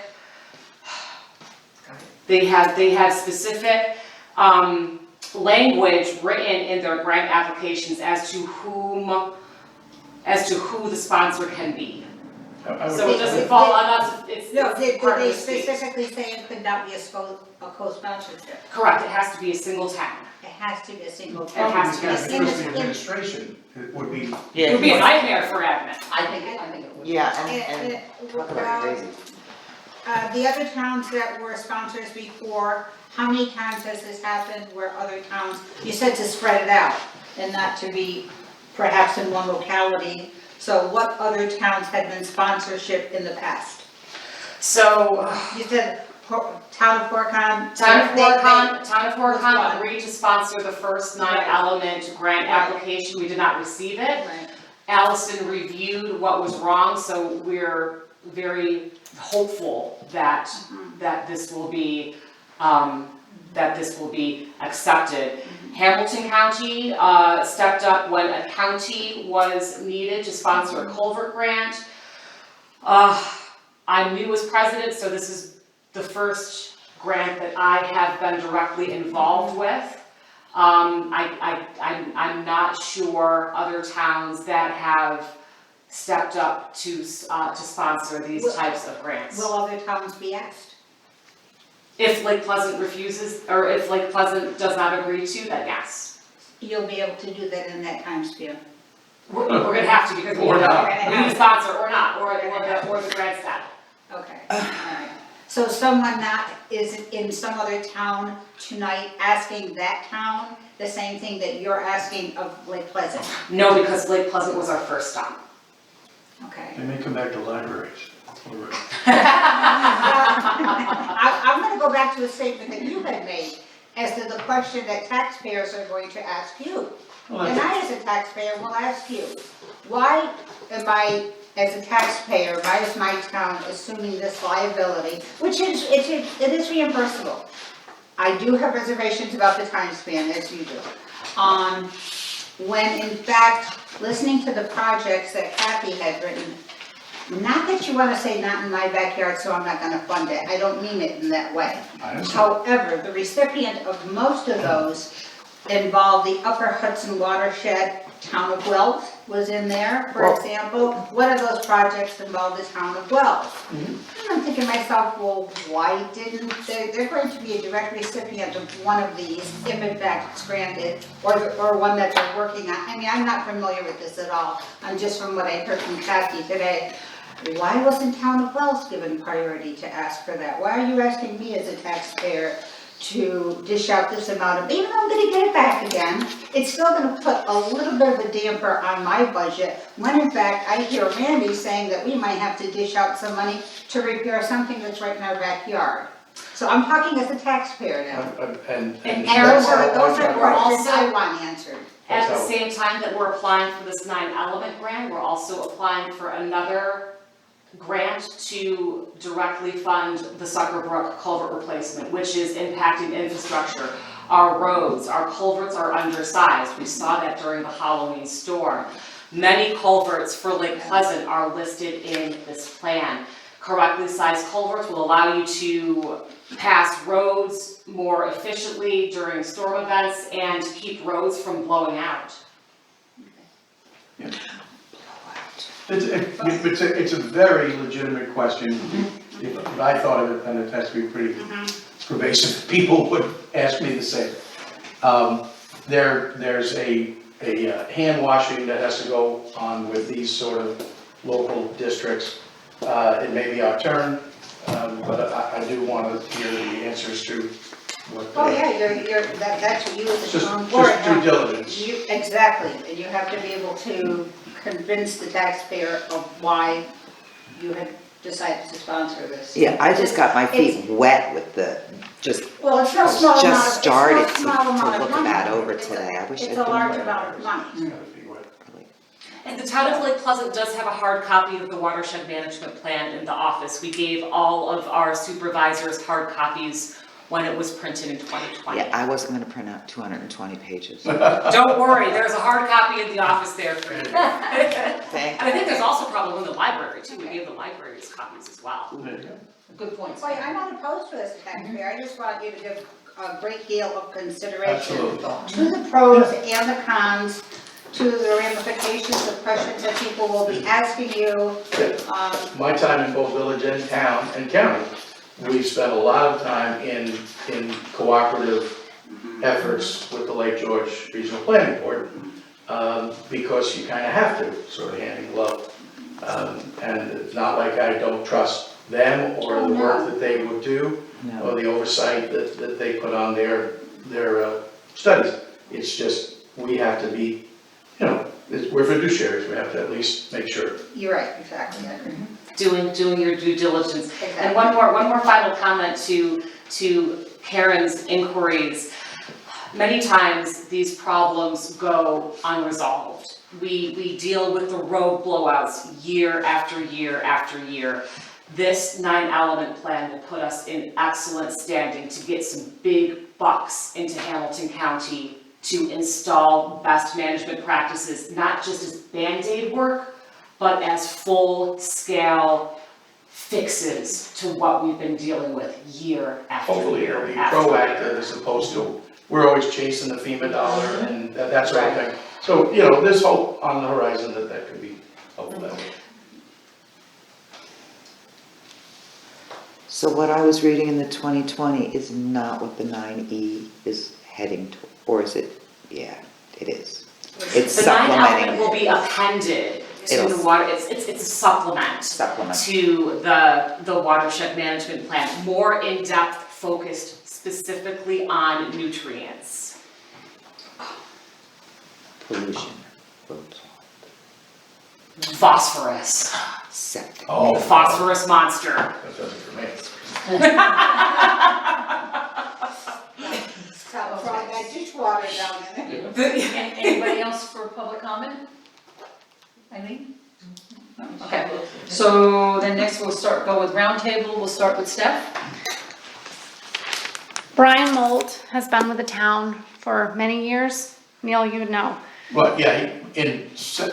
language written in their grant applications as to who the sponsor can be. So it doesn't fall on us, it's No, part did of they the state. specifically say it could not be a co-sponsorship? Correct, it has to be a single town. It has to be a single It town. has to be a Because single. the administration, it would be, It would be a nightmare for admin. I think it would. Yeah, and talk about crazy. The other towns that were sponsors before, how many times has this happened where other towns, you said to spread it out and not to be perhaps in one locality. So what other towns had been sponsorship in the past? So, You said Town of Horicon. Town of was Horicon one. agreed to sponsor the first Right. 9-element grant application, we did not receive it. Right. Allison reviewed what was wrong, so we're very hopeful that, that this will be, accepted. Hamilton County, stepped up when a county was needed to sponsor a culvert grant. I'm new as president, so this is the first grant that I have been directly involved with. I'm not sure other towns that have stepped up to sponsor these types of grants. Will other towns be asked? If Lake Pleasant refuses, or if Lake Pleasant does not agree to, then yes. You'll be able to do that in that time span. We're gonna have to because we Or need not. a sponsor or not, or the grant staff. Okay, alright. So someone is in some other town tonight asking that town the same thing that you're asking of Lake Pleasant? No, because Lake Pleasant was our first stop. Okay. they may come back to libraries. I'm gonna go back to a statement that you had made as to the question that taxpayers are going to ask you. Well, And I, as a taxpayer, will ask you, why am I, as a taxpayer, why is my town assuming this liability, which is, it is reimbursable. I do have reservations about the time span, as you do. When in fact, listening to the projects that Kathy had written, not that you wanna say not in my backyard, so I'm not gonna fund it, I don't mean it in that way. I understand. However, the recipient of most of those involved the Upper Hudson watershed. Town of Wells was in there, for Well- example. What of those projects involved the town of Wells? Mm-hmm. And I'm thinking to myself, well, why didn't, they're going to be a direct recipient of one of these, if in fact it's granted, or one that they're working on. I mean, I'm not familiar with this at all, I'm just from what I heard from Kathy today. Why wasn't Town of Wells given priority to ask for that? Why are you asking me as a taxpayer to dish out this amount of, even though I'm gonna get it back again, it's still gonna put a little bit of a damper on my budget, when in fact, I hear Randy saying that we might have to dish out some money to repair something that's right in our backyard. So I'm talking as a taxpayer now. And And that's those are how questions I want answered. At the That's how- same time that we're applying for this 9-element grant, we're also applying for another grant to directly fund the Sucker Brook culvert replacement, which is impacting infrastructure. Our roads, our culverts are undersized. We saw that during the Halloween storm. Many culverts for Lake Pleasant are listed in this plan. Correctly sized culverts will allow you to pass roads more efficiently during storm events and keep roads from blowing out. It's a very legitimate question. If I thought of it, then it has to be pretty pervasive. People would ask me the same. There's a hand washing that has to go on with these sort of local districts. It may be our turn, but I do want to hear the answers to what. Oh, yeah, that's what you as a Just town board due have. diligence. Exactly, and you have to be able to convince the taxpayer of why you had decided to sponsor this. Yeah, I just got my feet wet with the, Well, it's no small amount just of, started it's no small amount to of look money. that over It's a- today. I wish I'd It's been a large there. amount of money. It's gotta be what- And the town of Lake Pleasant does have a hard copy of the watershed management plan in the office. We gave all of our supervisors hard copies when it was printed in 2020. Yeah, I wasn't gonna print out 220 pages. Don't worry, there's a hard copy in the office there for you. And Thank I think there's also probably in the library too. We gave the libraries copies as well. There you go. Good point. Well, I'm not opposed to this, taxpayer, I just want you to give a great deal of consideration Absolutely. to the pros and the cons, to the ramifications of questions that people will be asking you. My time in both village and town and county, we've spent a lot of time in cooperative efforts with the Lake George Regional Planning Board, because you kind of have to, sort of hand in glove. And it's not like I don't trust them or the work that they would do, No. or the oversight that they put on their studies. It's just, we have to be, we're fiduciaries, we have to at least make sure. You're right, exactly, I agree. Doing your due diligence. Exactly. And one more final comment to Karen's inquiries. Many times these problems go unresolved. We deal with the road blowouts year after year after year. This 9-element plan will put us in excellent standing to get some big bucks into Hamilton County to install best management practices, not just as Band-Aid work, but as full-scale fixes to what we've been dealing with year after Hopefully year it'll be after proactive year. as opposed to, we're always chasing the FEMA dollar and that sort of thing. So, there's hope on the horizon that could be helpful that way. So what I was reading in the 2020 is not what the 9E is heading to, or is it? Yeah, it is. It's The 9-element supplementing. will be appended to It'll- the water, it's a supplement Supplement. to the watershed management plan, more in-depth, focused specifically on nutrients. Pollution, Phosphorus, septic. Oh, the phosphorus monster. that doesn't for me. Stop throwing that dishwater down in there. Anybody else for public comment? Eileen? No? Okay, so then next we'll go with roundtable, we'll start with Steph. Brian Molt has been with the town for many years. Neil, you would know. Well, yeah, in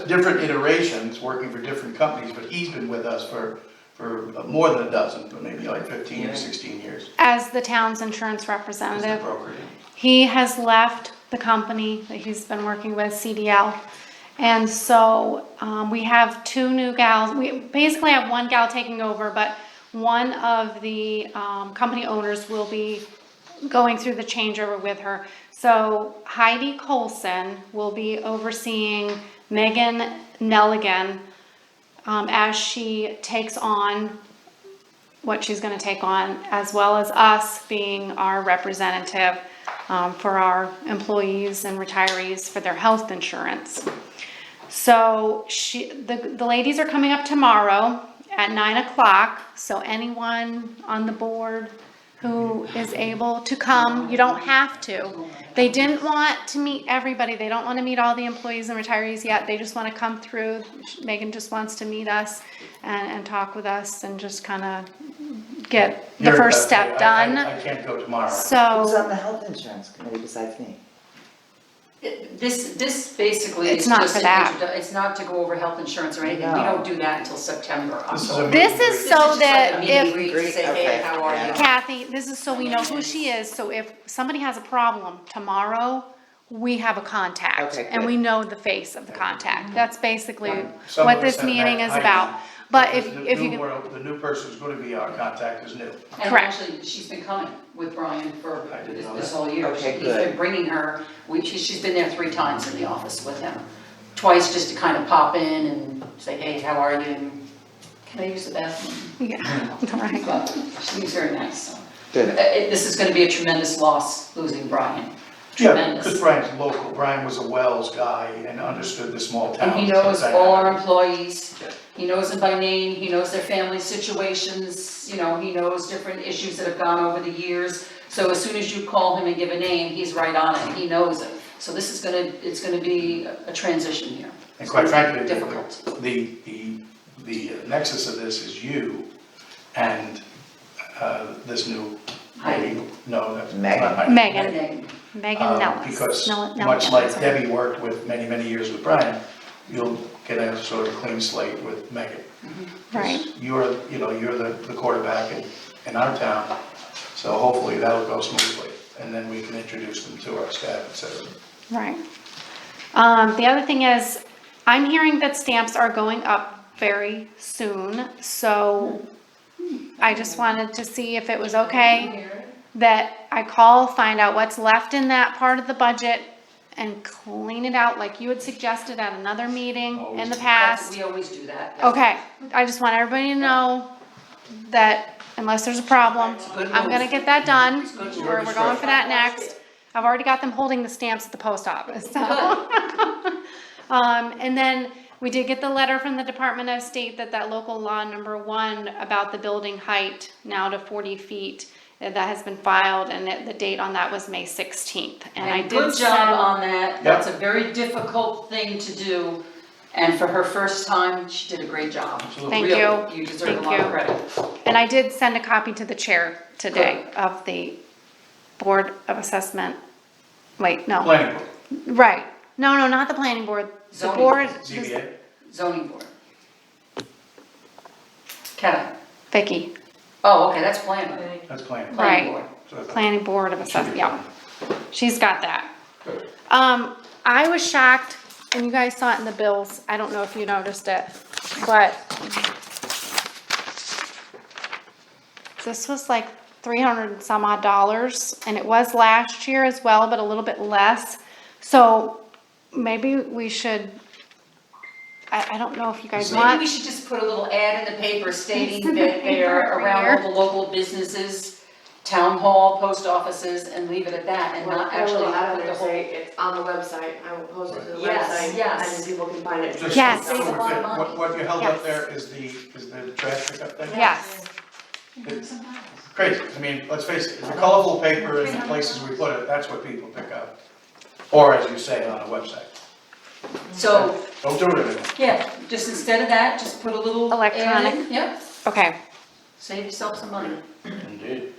different iterations, working for different companies, but he's been with us for more than a dozen, but maybe like 15 or 16 years. As the town's insurance As the representative. broker. He has left the company that he's been working with, CDL. And so we have two new gals. We basically have one gal taking over, but one of the company owners will be going through the changeover with her. So Heidi Colson will be overseeing Megan Nelligan as she takes on what she's going to take on, as well as us being our representative for our employees and retirees for their health insurance. So the ladies are coming up tomorrow at 9 o'clock. So anyone on the board who is able to come, you don't have to. They didn't want to meet everybody. They don't want to meet all the employees and retirees yet. They just want to come through. Megan just wants to meet us and talk with us and just kind of get the first step done. I can't go tomorrow. Who's So, on the health insurance committee besides me? This basically It's is not just for that. it's not to go over health insurance or anything. We No. don't do that until September. This is a this meet and is greet. so This is just that like a meet and if, greet to say, hey, Okay, how are yeah. you? Kathy, this is so we know who she is. So if somebody has a problem tomorrow, we have a contact. Okay, And good. we know the face of the contact. That's basically Some what of us this have meeting met is Heidi, about. But if the you new can, the new person who's going to be our contact is new. And Correct. actually, she's been coming with Brian for I didn't know this that. whole year. Okay, He's good. been bringing her, she's been there 3 times in the office with him. Twice just to kind of pop in and say, hey, how are you? And can I use the bathroom? yeah, right. But she's very nice, so. Good. This is gonna be a tremendous loss, losing Brian. Yeah, Tremendous. because Brian's local. Brian was a Wells guy and understood the small town. And he knows dynamic. all our employees, Yeah. he knows them by name, he knows their family situations, you know, he knows different issues that have gone over the years. So as soon as you call him and give a name, he's right on it, he knows it. So this is it's gonna be a transition here. And quite frankly, Difficult. the nexus of this is you and this new Heidi. lady. No, that's Megan. not Heidi. Megan, Megan Nellis. Because Nellis, much like sorry. Debbie worked with many, many years with Brian, you'll get a sort of clean slate with Megan. Right. You're the quarterback in our town, so hopefully that'll go smoothly. And then we can introduce them to our staff, et cetera. Right. The other thing is, I'm hearing that stamps are going up very soon, so I just wanted to see if it was okay that I call, find out what's left in that part of the budget and clean it out like you had suggested at another meeting in the past. We always do that. Okay, I just want everybody to know that unless there's a problem, It's a good I'm move. gonna get that done. It's a good move. We're going for that next. I've already got them holding the stamps at the post office, so. And then we did get the letter from the Department of State that local law number 1 about the building height now to 40 feet, that has been filed, and the date on that was May 16th. And I And did good job send, on that, that's a very difficult thing to do, and for her first time, she did a great job. Thank Really, you. you deserve a Thank lot of you. credit. and I did send a copy to the chair today of the Board of Assessment. Wait, no, Planning board, right. No, not the planning board. The Zoning. board, ZBA. Zoning board. Kevin, Vicky, oh, okay, that's planning, That's planning. planning Right. board. So that's- Planning Board of Should Assessment, be yeah. She's got that. Good. I was shocked, and you guys saw it in the bills, I don't know if you noticed it, but this was like $300 and some odd, and it was last year as well, but a little bit less. So maybe we should, I don't know if you guys Maybe we want, should just put a little ad in the paper stating In the that they're paper around here. all the local businesses, town hall, post offices, and leave it at that, and not actually put the whole. It's on the website, I will post it to the Yes, website, yes. and then people can find it. Just Yes. so Save a we're lot of clear, money. what you held Yes. up there is the trash pickup thing? yes, It's crazy, I mean, let's face it, the colorful paper and the places we put it, that's what people pick up. Or as you say, on a website. So, Don't do it anymore. yeah, just instead of that, just put a little ad Electronic. in. Yep, Okay, save yourself some money. Indeed.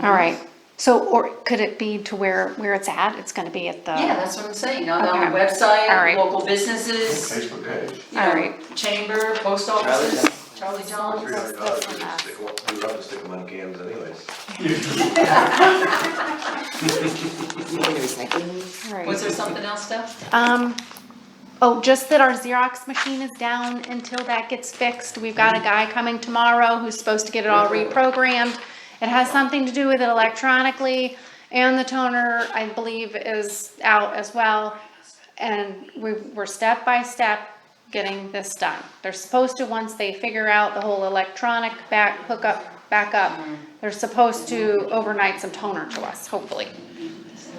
all right. So, or could it be to where it's at? It's gonna be at the. Yeah, that's what I'm saying, on the Okay. website, All right. local businesses, Facebook page. you know, All right. chamber, post offices, Charlie John's. $300, you can stick one- we love to stick them on cans anyways. Recycling. All right. Was there something else, Steph? Oh, just that our Xerox machine is down until that gets fixed. We've got a guy coming tomorrow who's supposed to get it all reprogrammed. It has something to do with it electronically, and the toner, I believe, is out as well. And we're step by step getting this done. They're supposed to, once they figure out the whole electronic backup, they're supposed to overnight some toner to us, hopefully.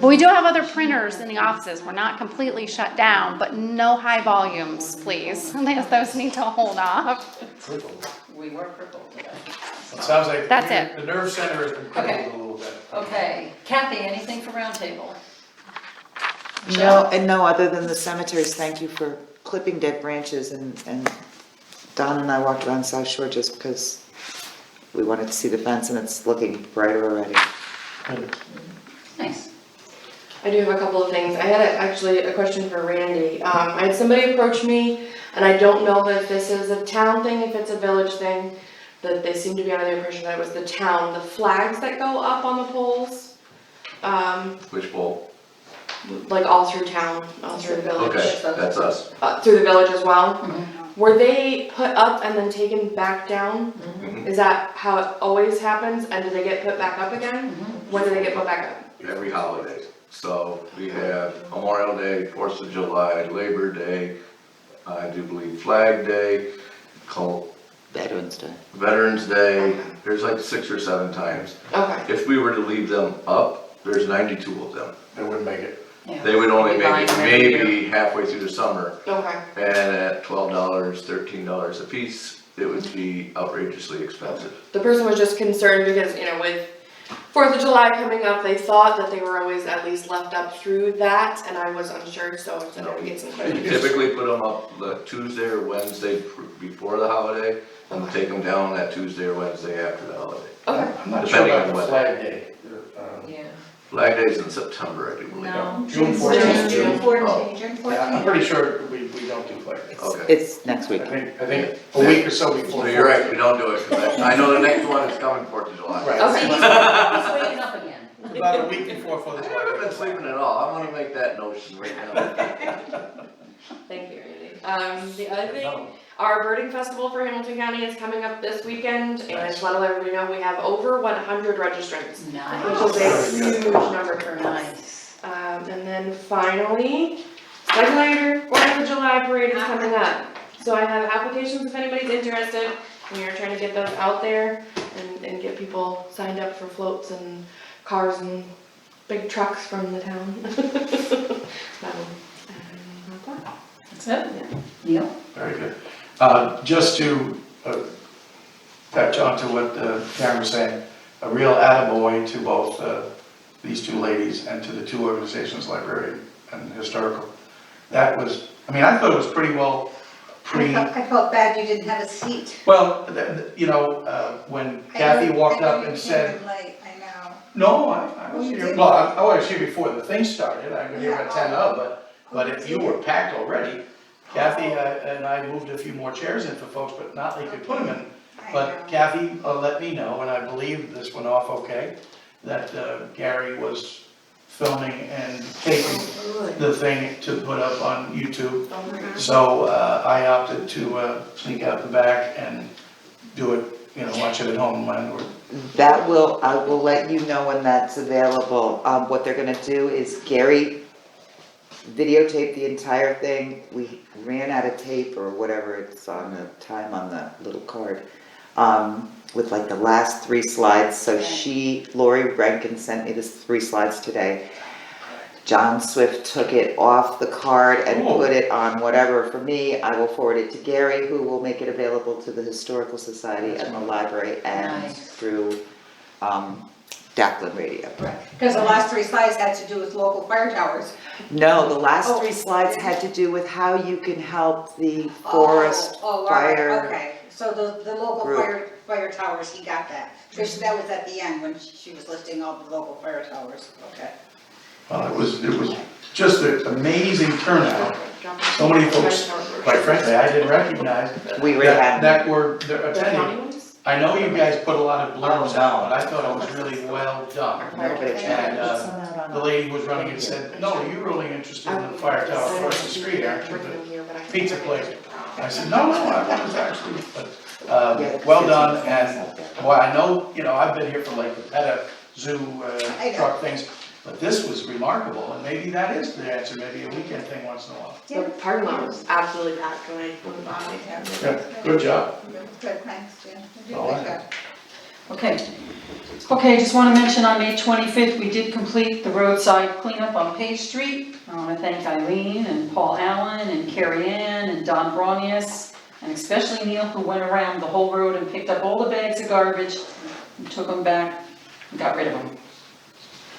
But we do have other printers in the offices. We're not completely shut down, but no high volumes, please. Those need to hold off. We were crippled today. It sounds like. That's it. The nerve center has been crippled Okay. a little bit. Okay, Kathy, anything for roundtable? No, and no, other than the cemeteries, thank you for clipping dead branches and Don and I walked around South Shore just because we wanted to see the fence and it's looking brighter already. Nice. I do have a couple of things. I had actually a question for Randy. I had somebody approach me, and I don't know if this is a town thing, if it's a village thing, that they seem to be under the impression that it was the town, the flags that go up on the poles, Which bowl? like all through town, all through the village. Okay, that's us. Through the village as well. Mhm. Were they put up and then taken back down? Mhm. Is that how it always happens? And do they get put back up again? When do they get put back up? Every holiday. So we have Memorial Day, 4th of July, Labor Day, I do believe Flag Day, Veterans Day. Veterans Day, there's like 6 or 7 times. Okay. If we were to leave them up, there's 92 of them. They wouldn't make it. Yeah. They would only We'd be make buying it them every year. maybe halfway through the summer, Okay. and at $12, $13 a piece, it would be outrageously expensive. The person was just concerned because, you know, with 4th of July coming up, they thought that they were always at least left up through that, and I was unsure, so I said I would get some We clarification. typically put them up the Tuesday or Wednesday before the holiday, and take them down that Tuesday or Wednesday after the holiday. Okay. I'm not sure Depending about on the weather. Flag Day. Yeah. Flag Day's in September, I do believe. No. June 14th. June 14th, June Yeah, I'm 14th. pretty sure we don't do Flag Day. Okay. It's next week. I think a week or so before. So you're right, we don't do it, 'cause I know the next one is coming 4th of July. Right. Okay, he's waking up again. About a week before 4th of I haven't been July. sleeping at all, I wanna make that notion right now. Thank you, Randy. The other thing, our birding festival for Hamilton County is coming up this weekend, and I just wanna let everybody know we have over 100 registrants, which Nice. is a huge number for us. Nice. And then finally, like later, 4th of July parade is coming up. So I have applications if anybody's interested, and we are trying to get those out there and get people signed up for floats and cars and big trucks from the town. That's it? Neil? Very good. Just to touch on to what Karen was saying, a real attaboy to both these two ladies and to the two organizations, library and historical. That was, I mean, I thought it was pretty well, I felt bad you didn't have a seat. well, you know, when Kathy walked up and said, Late, I know. no, I was You here, did? well, I was here before the thing started, I was here at 10 of, but if you were packed already, Kathy and I moved a few more chairs in for folks, but not they could put them in. I But know. Kathy let me know, and I believe this went off okay, that Gary was filming and taping the thing to put up on YouTube. So I opted to sneak out the back and do it, you know, watch it at home when we're. I will let you know when that's available. What they're gonna do is Gary videotaped the entire thing. We ran out of tape or whatever it's on the time on the little card. With like the last 3 slides, so Lori Rankin sent me the 3 slides today. John Swift took it off the card and Cool. put it on whatever. For me, I will forward it to Gary, who will make it available to the Historical Society and the library and Nice. through Declan radio. Because the last 3 slides had to do with local fire towers. No, the last Oh. 3 slides had to do with how you can help the forest all right, fire. okay, so the local group. fire towers, he got that. Trish, that was at the end when she was listing all the local fire towers, okay. Well, it was just an amazing turnout. So many folks, quite frankly, I didn't recognize We already had. that were The attending. county ones? I know you guys put a lot of blurbs Oh, no. out, but I thought it was really well done. No, but it's And, it's not out on The lady who was running it said, no, you're really interested in the fire tower across the street, aren't you? The pizza place. I said, no, I was actually, but, well done, and, boy, I know, I've been here for like the PETA zoo I know. truck things, but this was remarkable, and maybe that is the answer, maybe a weekend thing once in a while. The parking lot was absolutely packed when I went by. Yeah, good job. Good, thanks, yeah. You did a All good right. job. Okay, just want to mention on May 25th, we did complete the roadside cleanup on Page Street. I want to thank Eileen and Paul Allen and Carrie Ann and Don Bronius, and especially Neil, who went around the whole road and picked up all the bags of garbage and took them back and got rid of them.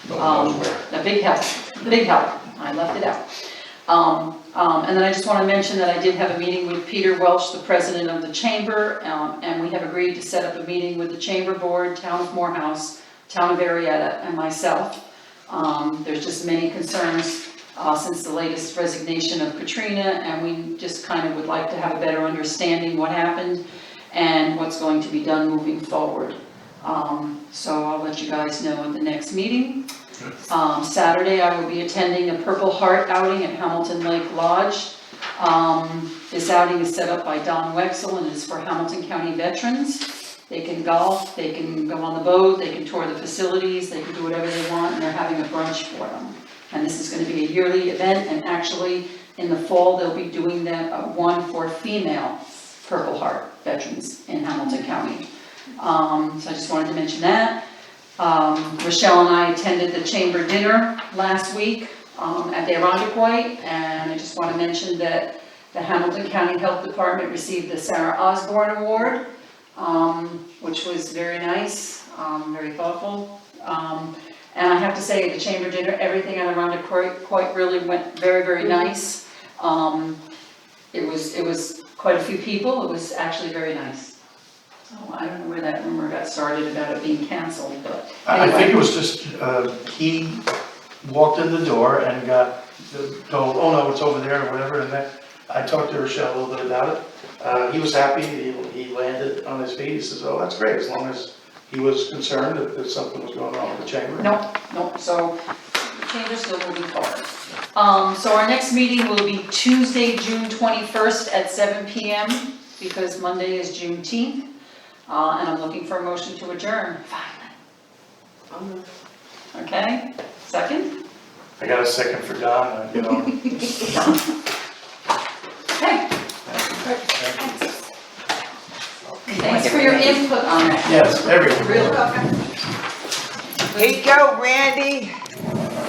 No one knows where. A big help, I left it out. And then I just want to mention that I did have a meeting with Peter Welch, the president of the chamber, and we have agreed to set up a meeting with the chamber board, Town of Morehouse, Town of Arietta, and myself. There's just many concerns since the latest resignation of Katrina, and we just kind of would like to have a better understanding what happened and what's going to be done moving forward. So I'll let you guys know at the next meeting. Saturday, I will be attending a Purple Heart outing at Hamilton Lake Lodge. This outing is set up by Don Wexel and is for Hamilton County veterans. They can golf, they can go on the boat, they can tour the facilities, they can do whatever they want, and they're having a brunch for them. And this is gonna be a yearly event, and actually, in the fall, they'll be doing that one for female Purple Heart veterans in Hamilton County. So I just wanted to mention that. Rochelle and I attended the chamber dinner last week at the Irondequoit, and I just want to mention that the Hamilton County Health Department received the Sarah Osborne Award, which was very nice, very thoughtful. And I have to say, at the chamber dinner, everything at Irondequoit really went very, very nice. It was quite a few people, it was actually very nice. So I don't know where that rumor got started about it being canceled, but I think anyway. it was just, he walked in the door and got told, oh no, it's over there or whatever, and then I talked to Rochelle a little bit about it. He was happy, he landed on his feet, he says, oh, that's great, as long as he was concerned that something was going on with the chamber. Nope, so the chamber's still moving forward. So our next meeting will be Tuesday, June 21st at 7 PM, because Monday is Juneteenth. And I'm looking for a motion to adjourn, finally. Okay, second? I got a second for Don, Okay. Thanks for your input on that. Yes, everything. Really. Here you go, Randy.